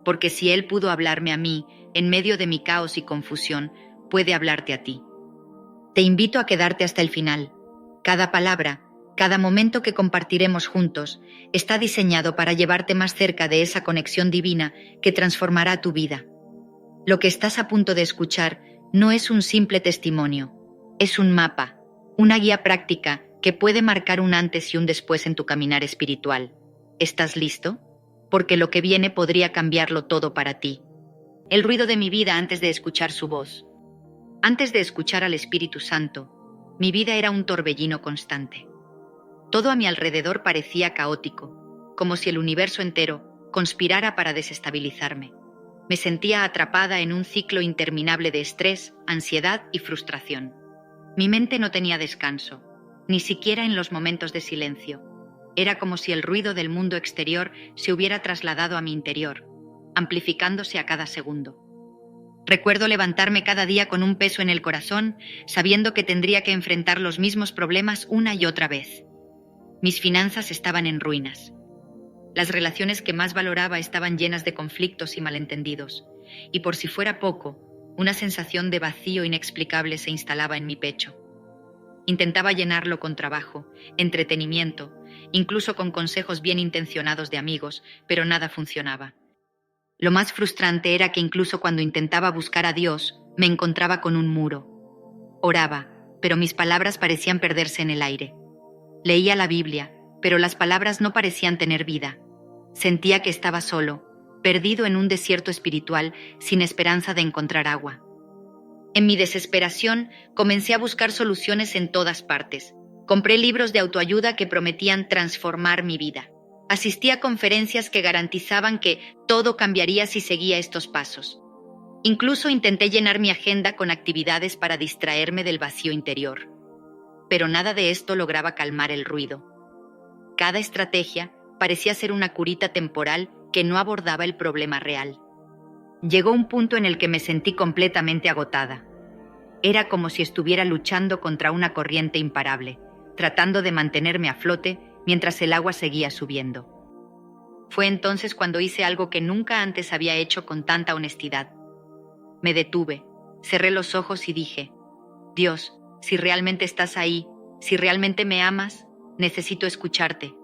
Porque si Él pudo hablarme a mí, en medio de mi caos y confusión, puede hablarte a ti. Te invito a quedarte hasta el final. Cada palabra, cada momento que compartiremos juntos, está diseñado para llevarte más cerca de esa conexión divina que transformará tu vida. Lo que estás a punto de escuchar no es un simple testimonio, es un mapa, una guía práctica que puede marcar un antes y un después en tu caminar espiritual. ¿Estás listo? Porque lo que viene podría cambiarlo todo para ti. El ruido de mi vida antes de escuchar su voz. Antes de escuchar al Espíritu Santo, mi vida era un torbellino constante. Todo a mi alrededor parecía caótico, como si el universo entero conspirara para desestabilizarme. Me sentía atrapada en un ciclo interminable de estrés, ansiedad y frustración. Mi mente no tenía descanso, ni siquiera en los momentos de silencio. Era como si el ruido del mundo exterior se hubiera trasladado a mi interior, amplificándose a cada segundo. Recuerdo levantarme cada día con un peso en el corazón, sabiendo que tendría que enfrentar los mismos problemas una y otra vez. Mis finanzas estaban en ruinas. Las relaciones que más valoraba estaban llenas de conflictos y malentendidos, y por si fuera poco, una sensación de vacío inexplicable se instalaba en mi pecho. Intentaba llenarlo con trabajo, entretenimiento, incluso con consejos bien intencionados de amigos, pero nada funcionaba. Lo más frustrante era que incluso cuando intentaba buscar a Dios, me encontraba con un muro. Oraba, pero mis palabras parecían perderse en el aire. Leía la Biblia, pero las palabras no parecían tener vida. Sentía que estaba solo, perdido en un desierto espiritual, sin esperanza de encontrar agua. En mi desesperación, comencé a buscar soluciones en todas partes. Compré libros de autoayuda que prometían transformar mi vida. Asistí a conferencias que garantizaban que todo cambiaría si seguía estos pasos. Incluso intenté llenar mi agenda con actividades para distraerme del vacío interior. Pero nada de esto lograba calmar el ruido. Cada estrategia parecía ser una curita temporal que no abordaba el problema real. Llegó un punto en el que me sentí completamente agotada. Era como si estuviera luchando contra una corriente imparable, tratando de mantenerme a flote mientras el agua seguía subiendo. Fue entonces cuando hice algo que nunca antes había hecho con tanta honestidad. Me detuve, cerré los ojos y dije: Dios, si realmente estás ahí, si realmente me amas, necesito escucharte.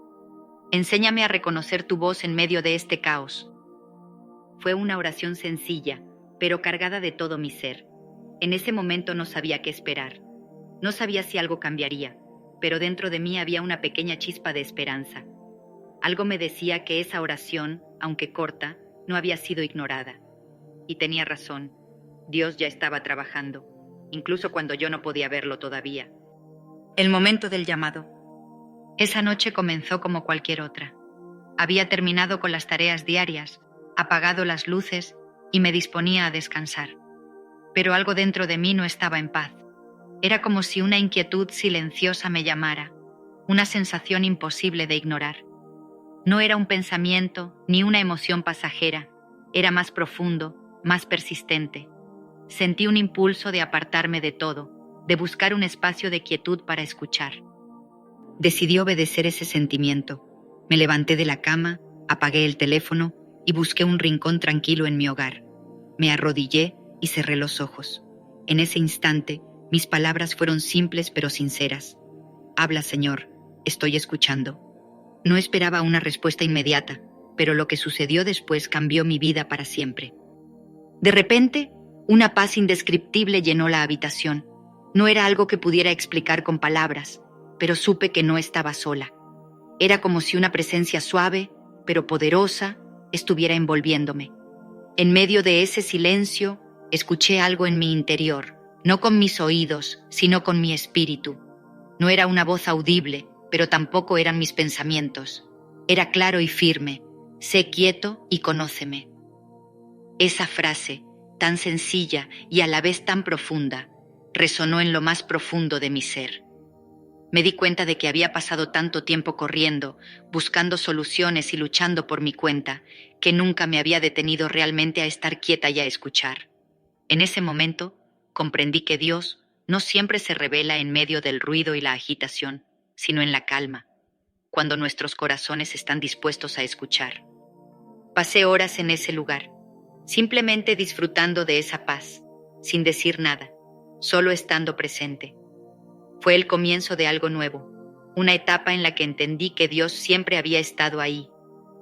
Enséñame a reconocer tu voz en medio de este caos. Fue una oración sencilla, pero cargada de todo mi ser. En ese momento no sabía qué esperar. No sabía si algo cambiaría, pero dentro de mí había una pequeña chispa de esperanza. Algo me decía que esa oración, aunque corta, no había sido ignorada. Y tenía razón. Dios ya estaba trabajando, incluso cuando yo no podía verlo todavía. El momento del llamado. Esa noche comenzó como cualquier otra. Había terminado con las tareas diarias, apagado las luces y me disponía a descansar. Pero algo dentro de mí no estaba en paz. Era como si una inquietud silenciosa me llamara, una sensación imposible de ignorar. No era un pensamiento ni una emoción pasajera, era más profundo, más persistente. Sentí un impulso de apartarme de todo, de buscar un espacio de quietud para escuchar. Decidí obedecer ese sentimiento. Me levanté de la cama, apagué el teléfono y busqué un rincón tranquilo en mi hogar. Me arrodillé y cerré los ojos. En ese instante, mis palabras fueron simples pero sinceras. Habla, Señor, estoy escuchando. No esperaba una respuesta inmediata, pero lo que sucedió después cambió mi vida para siempre. De repente, una paz indescriptible llenó la habitación. No era algo que pudiera explicar con palabras, pero supe que no estaba sola. Era como si una presencia suave, pero poderosa, estuviera envolviéndome. En medio de ese silencio, escuché algo en mi interior, no con mis oídos, sino con mi espíritu. No era una voz audible, pero tampoco eran mis pensamientos. Era claro y firme: sé quieto y conóceme. Esa frase, tan sencilla y a la vez tan profunda, resonó en lo más profundo de mi ser. Me di cuenta de que había pasado tanto tiempo corriendo, buscando soluciones y luchando por mi cuenta, que nunca me había detenido realmente a estar quieta y a escuchar. En ese momento, comprendí que Dios no siempre se revela en medio del ruido y la agitación, sino en la calma, cuando nuestros corazones están dispuestos a escuchar. Pasé horas en ese lugar, simplemente disfrutando de esa paz, sin decir nada, solo estando presente. Fue el comienzo de algo nuevo, una etapa en la que entendí que Dios siempre había estado ahí,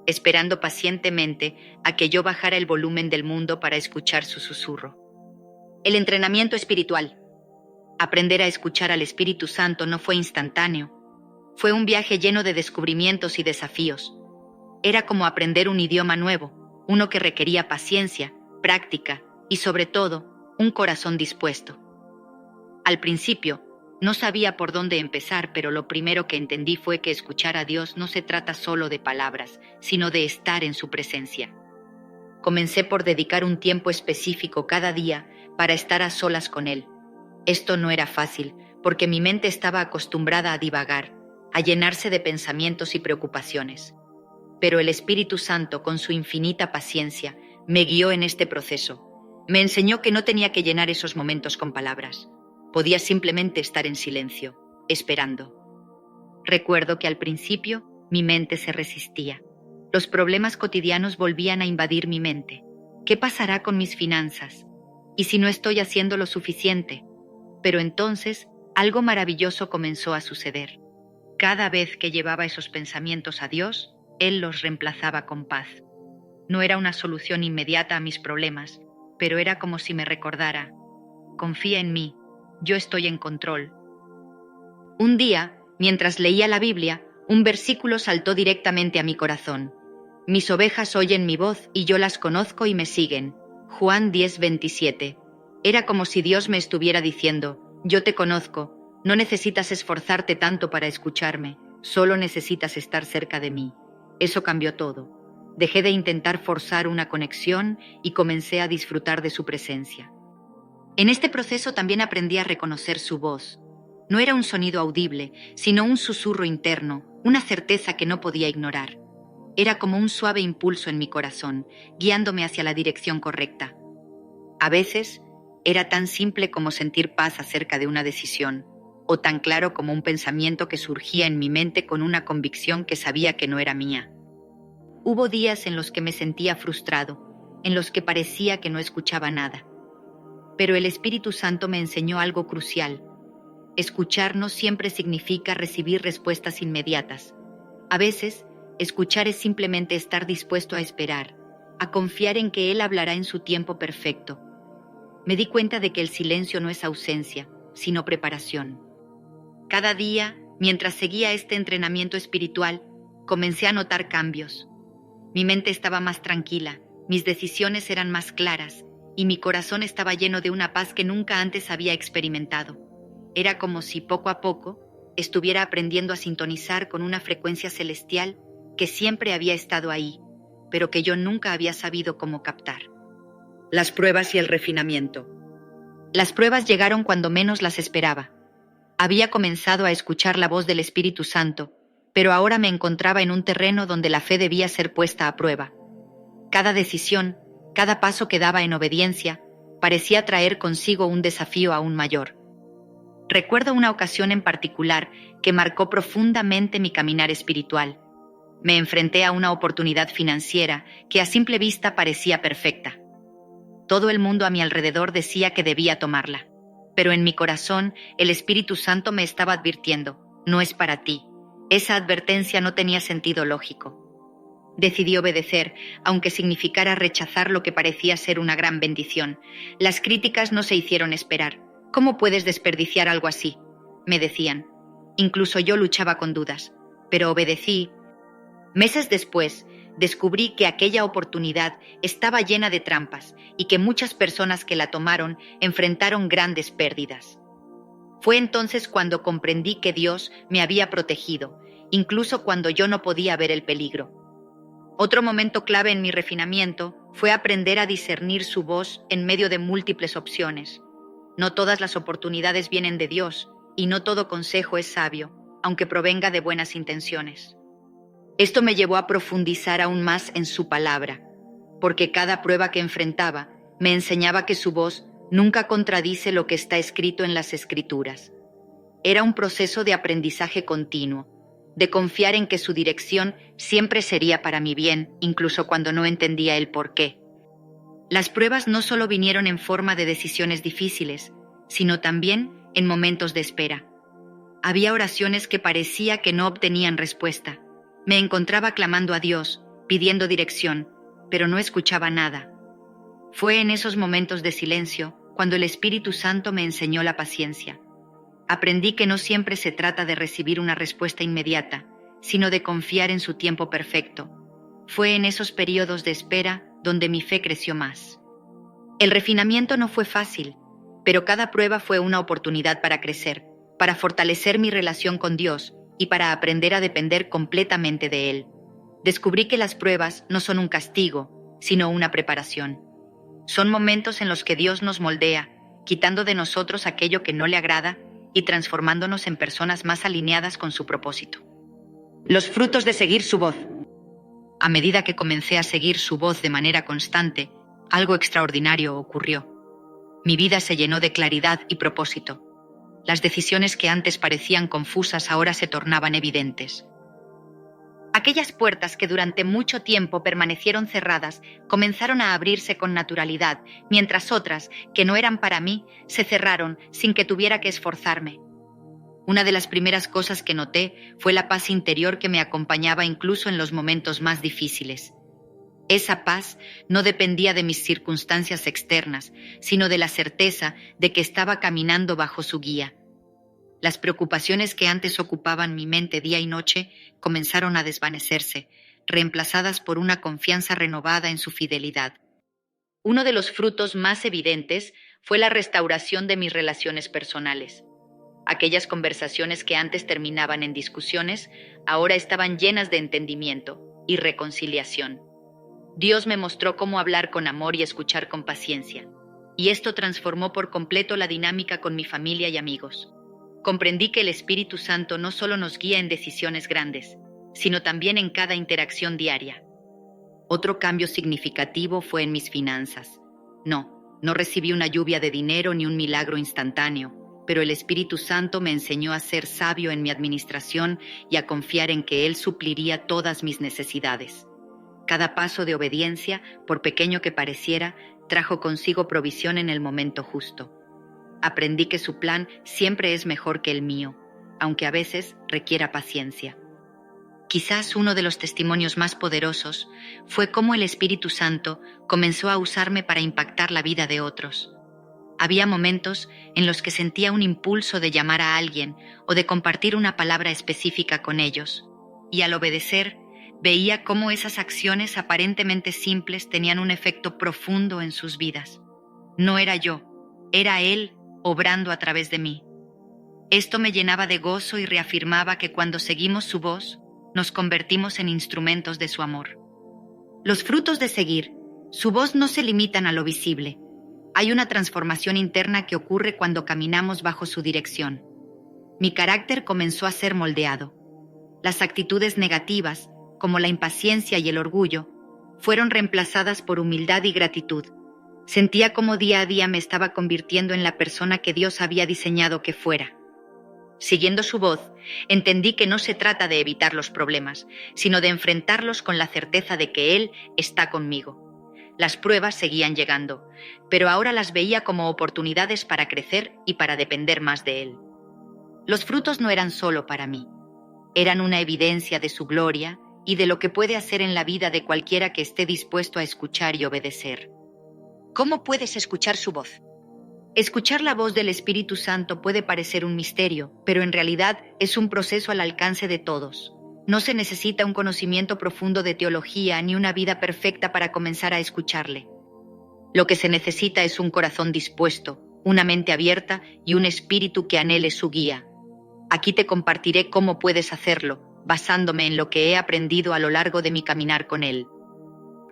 esperando pacientemente a que yo bajara el volumen del mundo para escuchar su susurro. El entrenamiento espiritual. Aprender a escuchar al Espíritu Santo no fue instantáneo. Fue un viaje lleno de descubrimientos y desafíos. Era como aprender un idioma nuevo, uno que requería paciencia, práctica y, sobre todo, un corazón dispuesto. Al principio, no sabía por dónde empezar, pero lo primero que entendí fue que escuchar a Dios no se trata solo de palabras, sino de estar en su presencia. Comencé por dedicar un tiempo específico cada día para estar a solas con Él. Esto no era fácil, porque mi mente estaba acostumbrada a divagar, a llenarse de pensamientos y preocupaciones. Pero el Espíritu Santo, con su infinita paciencia, me guió en este proceso. Me enseñó que no tenía que llenar esos momentos con palabras. Podía simplemente estar en silencio, esperando. Recuerdo que al principio mi mente se resistía. Los problemas cotidianos volvían a invadir mi mente. ¿Qué pasará con mis finanzas? ¿Y si no estoy haciendo lo suficiente? Pero entonces algo maravilloso comenzó a suceder. Cada vez que llevaba esos pensamientos a Dios, Él los reemplazaba con paz. No era una solución inmediata a mis problemas, pero era como si me recordara: confía en mí, yo estoy en control. Un día, mientras leía la Biblia, un versículo saltó directamente a mi corazón. Mis ovejas oyen mi voz y yo las conozco y me siguen. Juan 10:27. Era como si Dios me estuviera diciendo: yo te conozco, no necesitas esforzarte tanto para escucharme, solo necesitas estar cerca de mí. Eso cambió todo. Dejé de intentar forzar una conexión y comencé a disfrutar de su presencia. En este proceso también aprendí a reconocer su voz. No era un sonido audible, sino un susurro interno, una certeza que no podía ignorar. Era como un suave impulso en mi corazón, guiándome hacia la dirección correcta. A veces, era tan simple como sentir paz acerca de una decisión, o tan claro como un pensamiento que surgía en mi mente con una convicción que sabía que no era mía. Hubo días en los que me sentía frustrado, en los que parecía que no escuchaba nada. Pero el Espíritu Santo me enseñó algo crucial. Escuchar no siempre significa recibir respuestas inmediatas. A veces, escuchar es simplemente estar dispuesto a esperar, a confiar en que Él hablará en su tiempo perfecto. Me di cuenta de que el silencio no es ausencia, sino preparación. Cada día, mientras seguía este entrenamiento espiritual, comencé a notar cambios. Mi mente estaba más tranquila, mis decisiones eran más claras, y mi corazón estaba lleno de una paz que nunca antes había experimentado. Era como si poco a poco estuviera aprendiendo a sintonizar con una frecuencia celestial que siempre había estado ahí, pero que yo nunca había sabido cómo captar. Las pruebas y el refinamiento. Las pruebas llegaron cuando menos las esperaba. Había comenzado a escuchar la voz del Espíritu Santo, pero ahora me encontraba en un terreno donde la fe debía ser puesta a prueba. Cada decisión, cada paso que daba en obediencia, parecía traer consigo un desafío aún mayor. Recuerdo una ocasión en particular que marcó profundamente mi caminar espiritual. Me enfrenté a una oportunidad financiera que a simple vista parecía perfecta. Todo el mundo a mi alrededor decía que debía tomarla, pero en mi corazón el Espíritu Santo me estaba advirtiendo: no es para ti. Esa advertencia no tenía sentido lógico. Decidí obedecer, aunque significara rechazar lo que parecía ser una gran bendición. Las críticas no se hicieron esperar. ¿Cómo puedes desperdiciar algo así?, me decían. Incluso yo luchaba con dudas, pero obedecí. Meses después, descubrí que aquella oportunidad estaba llena de trampas y que muchas personas que la tomaron enfrentaron grandes pérdidas. Fue entonces cuando comprendí que Dios me había protegido, incluso cuando yo no podía ver el peligro. Otro momento clave en mi refinamiento fue aprender a discernir su voz en medio de múltiples opciones. No todas las oportunidades vienen de Dios y no todo consejo es sabio, aunque provenga de buenas intenciones. Esto me llevó a profundizar aún más en su palabra, porque cada prueba que enfrentaba me enseñaba que su voz nunca contradice lo que está escrito en las Escrituras. Era un proceso de aprendizaje continuo, de confiar en que su dirección siempre sería para mi bien, incluso cuando no entendía el porqué. Las pruebas no solo vinieron en forma de decisiones difíciles, sino también en momentos de espera. Había oraciones que parecía que no obtenían respuesta. Me encontraba clamando a Dios, pidiendo dirección, pero no escuchaba nada. Fue en esos momentos de silencio cuando el Espíritu Santo me enseñó la paciencia. Aprendí que no siempre se trata de recibir una respuesta inmediata, sino de confiar en su tiempo perfecto. Fue en esos periodos de espera donde mi fe creció más. El refinamiento no fue fácil, pero cada prueba fue una oportunidad para crecer, para fortalecer mi relación con Dios y para aprender a depender completamente de Él. Descubrí que las pruebas no son un castigo, sino una preparación. Son momentos en los que Dios nos moldea, quitando de nosotros aquello que no le agrada y transformándonos en personas más alineadas con su propósito. Los frutos de seguir su voz. A medida que comencé a seguir su voz de manera constante, algo extraordinario ocurrió. Mi vida se llenó de claridad y propósito. Las decisiones que antes parecían confusas ahora se tornaban evidentes. Aquellas puertas que durante mucho tiempo permanecieron cerradas comenzaron a abrirse con naturalidad, mientras otras, que no eran para mí, se cerraron sin que tuviera que esforzarme. Una de las primeras cosas que noté fue la paz interior que me acompañaba incluso en los momentos más difíciles. Esa paz no dependía de mis circunstancias externas, sino de la certeza de que estaba caminando bajo su guía. Las preocupaciones que antes ocupaban mi mente día y noche comenzaron a desvanecerse, reemplazadas por una confianza renovada en su fidelidad. Uno de los frutos más evidentes fue la restauración de mis relaciones personales. Aquellas conversaciones que antes terminaban en discusiones, ahora estaban llenas de entendimiento y reconciliación. Dios me mostró cómo hablar con amor y escuchar con paciencia, y esto transformó por completo la dinámica con mi familia y amigos. Comprendí que el Espíritu Santo no solo nos guía en decisiones grandes, sino también en cada interacción diaria. Otro cambio significativo fue en mis finanzas. No recibí una lluvia de dinero ni un milagro instantáneo, pero el Espíritu Santo me enseñó a ser sabio en mi administración y a confiar en que Él supliría todas mis necesidades. Cada paso de obediencia, por pequeño que pareciera, trajo consigo provisión en el momento justo. Aprendí que su plan siempre es mejor que el mío, aunque a veces requiera paciencia. Quizás uno de los testimonios más poderosos fue cómo el Espíritu Santo comenzó a usarme para impactar la vida de otros. Había momentos en los que sentía un impulso de llamar a alguien o de compartir una palabra específica con ellos, y al obedecer, veía cómo esas acciones aparentemente simples tenían un efecto profundo en sus vidas. No era yo, era Él obrando a través de mí. Esto me llenaba de gozo y reafirmaba que cuando seguimos su voz, nos convertimos en instrumentos de su amor. Los frutos de seguir Su voz no se limitan a lo visible. Hay una transformación interna que ocurre cuando caminamos bajo su dirección. Mi carácter comenzó a ser moldeado. Las actitudes negativas, como la impaciencia y el orgullo, fueron reemplazadas por humildad y gratitud. Sentía como día a día me estaba convirtiendo en la persona que Dios había diseñado que fuera. Siguiendo su voz, entendí que no se trata de evitar los problemas, sino de enfrentarlos con la certeza de que Él está conmigo. Las pruebas seguían llegando, pero ahora las veía como oportunidades para crecer y para depender más de Él. Los frutos no eran solo para mí, eran una evidencia de su gloria y de lo que puede hacer en la vida de cualquiera que esté dispuesto a escuchar y obedecer. ¿Cómo puedes escuchar su voz? Escuchar la voz del Espíritu Santo puede parecer un misterio, pero en realidad es un proceso al alcance de todos. No se necesita un conocimiento profundo de teología ni una vida perfecta para comenzar a escucharle. Lo que se necesita es un corazón dispuesto, una mente abierta y un espíritu que anhele su guía. Aquí te compartiré cómo puedes hacerlo, basándome en lo que he aprendido a lo largo de mi caminar con Él.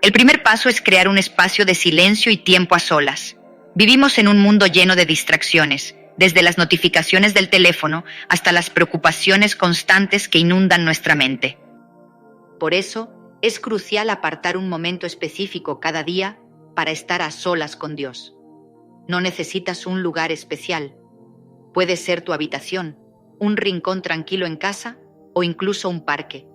El primer paso es crear un espacio de silencio y tiempo a solas. Vivimos en un mundo lleno de distracciones, desde las notificaciones del teléfono hasta las preocupaciones constantes que inundan nuestra mente. Por eso, es crucial apartar un momento específico cada día para estar a solas con Dios. No necesitas un lugar especial. Puede ser tu habitación, un rincón tranquilo en casa o incluso un parque.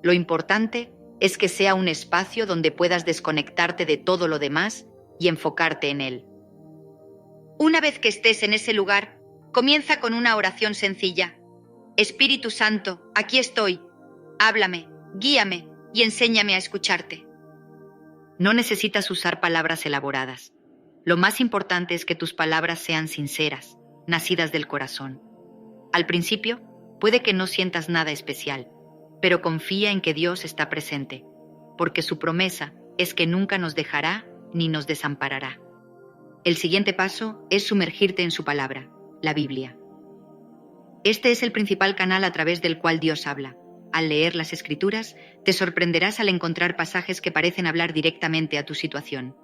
Lo importante es que sea un espacio donde puedas desconectarte de todo lo demás y enfocarte en Él. Una vez que estés en ese lugar, comienza con una oración sencilla. Espíritu Santo, aquí estoy. Háblame, guíame y enséñame a escucharte. No necesitas usar palabras elaboradas. Lo más importante es que tus palabras sean sinceras, nacidas del corazón. Al principio, puede que no sientas nada especial, pero confía en que Dios está presente, porque su promesa es que nunca nos dejará ni nos desamparará. El siguiente paso es sumergirte en su palabra, la Biblia. Este es el principal canal a través del cual Dios habla. Al leer las Escrituras, te sorprenderás al encontrar pasajes que parecen hablar directamente a tu situación.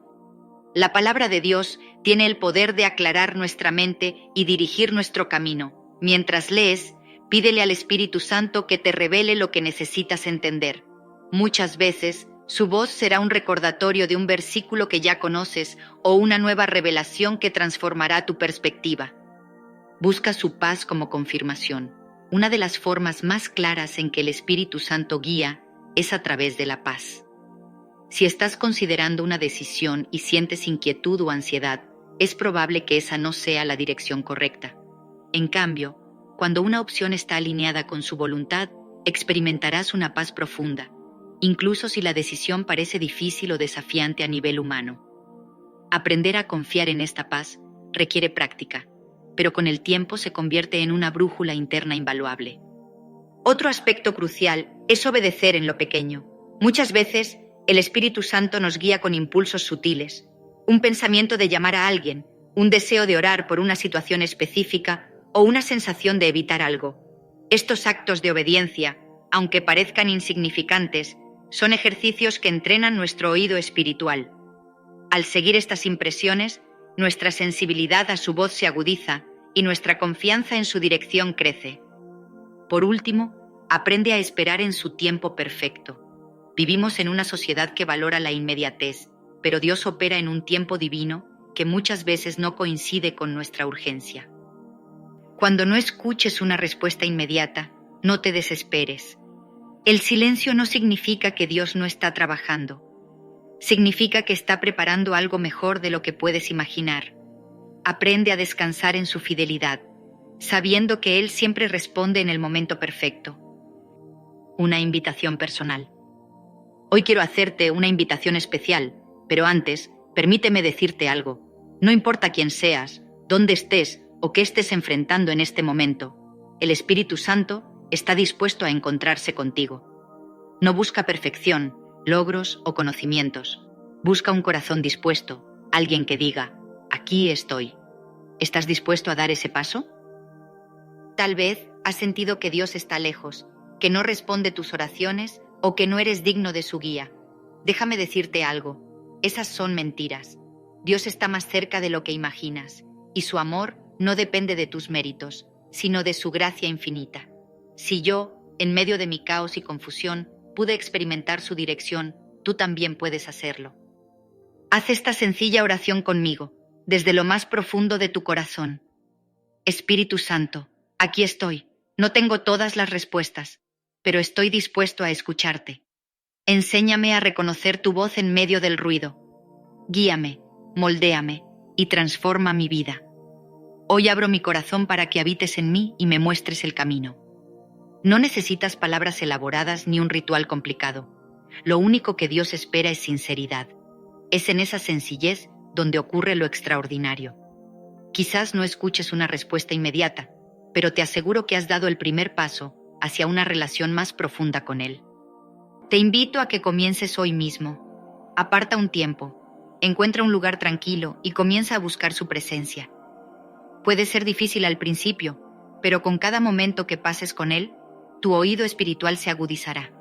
La palabra de Dios tiene el poder de aclarar nuestra mente y dirigir nuestro camino. Mientras lees, pídele al Espíritu Santo que te revele lo que necesitas entender. Muchas veces, su voz será un recordatorio de un versículo que ya conoces o una nueva revelación que transformará tu perspectiva. Busca su paz como confirmación. Una de las formas más claras en que el Espíritu Santo guía es a través de la paz. Si estás considerando una decisión y sientes inquietud o ansiedad, es probable que esa no sea la dirección correcta. En cambio, cuando una opción está alineada con su voluntad, experimentarás una paz profunda, incluso si la decisión parece difícil o desafiante a nivel humano. Aprender a confiar en esta paz requiere práctica, pero con el tiempo se convierte en una brújula interna invaluable. Otro aspecto crucial es obedecer en lo pequeño. Muchas veces, el Espíritu Santo nos guía con impulsos sutiles, un pensamiento de llamar a alguien, un deseo de orar por una situación específica o una sensación de evitar algo. Estos actos de obediencia, aunque parezcan insignificantes, son ejercicios que entrenan nuestro oído espiritual. Al seguir estas impresiones, nuestra sensibilidad a su voz se agudiza y nuestra confianza en su dirección crece. Por último, aprende a esperar en su tiempo perfecto. Vivimos en una sociedad que valora la inmediatez, pero Dios opera en un tiempo divino que muchas veces no coincide con nuestra urgencia. Cuando no escuches una respuesta inmediata, no te desesperes. El silencio no significa que Dios no está trabajando. Significa que está preparando algo mejor de lo que puedes imaginar. Aprende a descansar en su fidelidad, sabiendo que Él siempre responde en el momento perfecto. Una invitación personal. Hoy quiero hacerte una invitación especial, pero antes, permíteme decirte algo. No importa quién seas, dónde estés o qué estés enfrentando en este momento, el Espíritu Santo está dispuesto a encontrarse contigo. No busca perfección, logros o conocimientos. Busca un corazón dispuesto, alguien que diga, aquí estoy. ¿Estás dispuesto a dar ese paso? Tal vez has sentido que Dios está lejos, que no responde tus oraciones o que no eres digno de su guía. Déjame decirte algo. Esas son mentiras. Dios está más cerca de lo que imaginas, y su amor no depende de tus méritos, sino de su gracia infinita. Si yo, en medio de mi caos y confusión, pude experimentar su dirección, tú también puedes hacerlo. Haz esta sencilla oración conmigo, desde lo más profundo de tu corazón. Espíritu Santo, aquí estoy. No tengo todas las respuestas, pero estoy dispuesto a escucharte. Enséñame a reconocer tu voz en medio del ruido. Guíame, moldéame y transforma mi vida. Hoy abro mi corazón para que habites en mí y me muestres el camino. No necesitas palabras elaboradas ni un ritual complicado. Lo único que Dios espera es sinceridad. Es en esa sencillez donde ocurre lo extraordinario. Quizás no escuches una respuesta inmediata, pero te aseguro que has dado el primer paso hacia una relación más profunda con Él. Te invito a que comiences hoy mismo. Aparta un tiempo, encuentra un lugar tranquilo y comienza a buscar su presencia. Puede ser difícil al principio, pero con cada momento que pases con Él, tu oído espiritual se agudizará.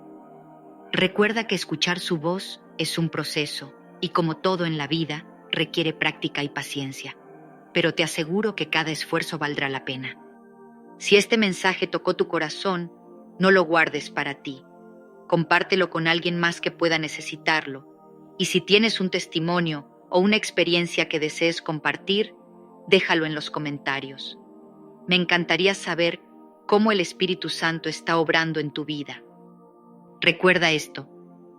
Recuerda que escuchar su voz es un proceso y, como todo en la vida, requiere práctica y paciencia. Pero te aseguro que cada esfuerzo valdrá la pena. Si este mensaje tocó tu corazón, no lo guardes para ti. Compártelo con alguien más que pueda necesitarlo. Y si tienes un testimonio o una experiencia que desees compartir, déjalo en los comentarios. Me encantaría saber cómo el Espíritu Santo está obrando en tu vida. Recuerda esto: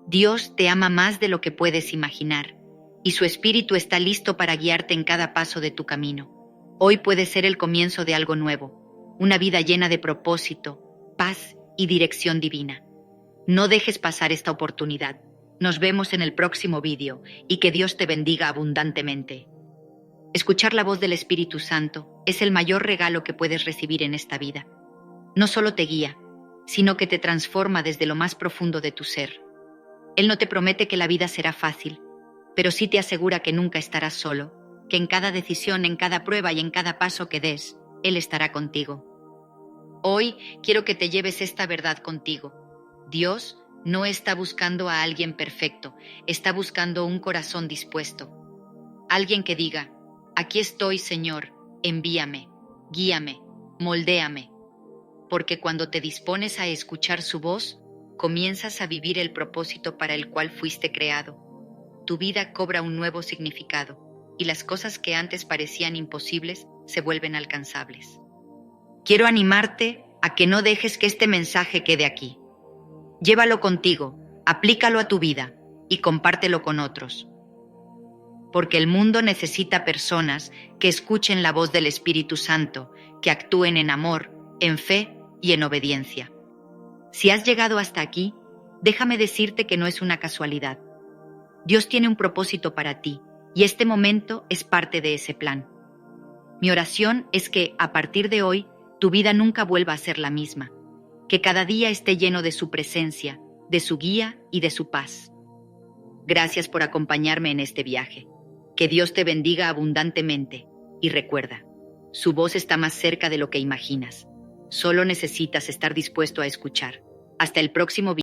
Dios te ama más de lo que puedes imaginar, y su Espíritu está listo para guiarte en cada paso de tu camino. Hoy puede ser el comienzo de algo nuevo, una vida llena de propósito, paz y dirección divina. No dejes pasar esta oportunidad. Nos vemos en el próximo vídeo y que Dios te bendiga abundantemente. Escuchar la voz del Espíritu Santo es el mayor regalo que puedes recibir en esta vida. No solo te guía, sino que te transforma desde lo más profundo de tu ser. Él no te promete que la vida será fácil, pero sí te asegura que nunca estarás solo, que en cada decisión, en cada prueba y en cada paso que des, Él estará contigo. Hoy quiero que te lleves esta verdad contigo. Dios no está buscando a alguien perfecto, está buscando un corazón dispuesto. Alguien que diga: aquí estoy, Señor, envíame, guíame, moldéame. Porque cuando te dispones a escuchar su voz, comienzas a vivir el propósito para el cual fuiste creado. Tu vida cobra un nuevo significado, y las cosas que antes parecían imposibles se vuelven alcanzables. Quiero animarte a que no dejes que este mensaje quede aquí. Llévalo contigo, aplícalo a tu vida y compártelo con otros. Porque el mundo necesita personas que escuchen la voz del Espíritu Santo, que actúen en amor, en fe y en obediencia. Si has llegado hasta aquí, déjame decirte que no es una casualidad. Dios tiene un propósito para ti, y este momento es parte de ese plan. Mi oración es que, a partir de hoy, tu vida nunca vuelva a ser la misma, que cada día esté lleno de su presencia, de su guía y de su paz. Gracias por acompañarme en este viaje. Que Dios te bendiga abundantemente, y recuerda, su voz está más cerca de lo que imaginas. Solo necesitas estar dispuesto a escuchar. Hasta el próximo video.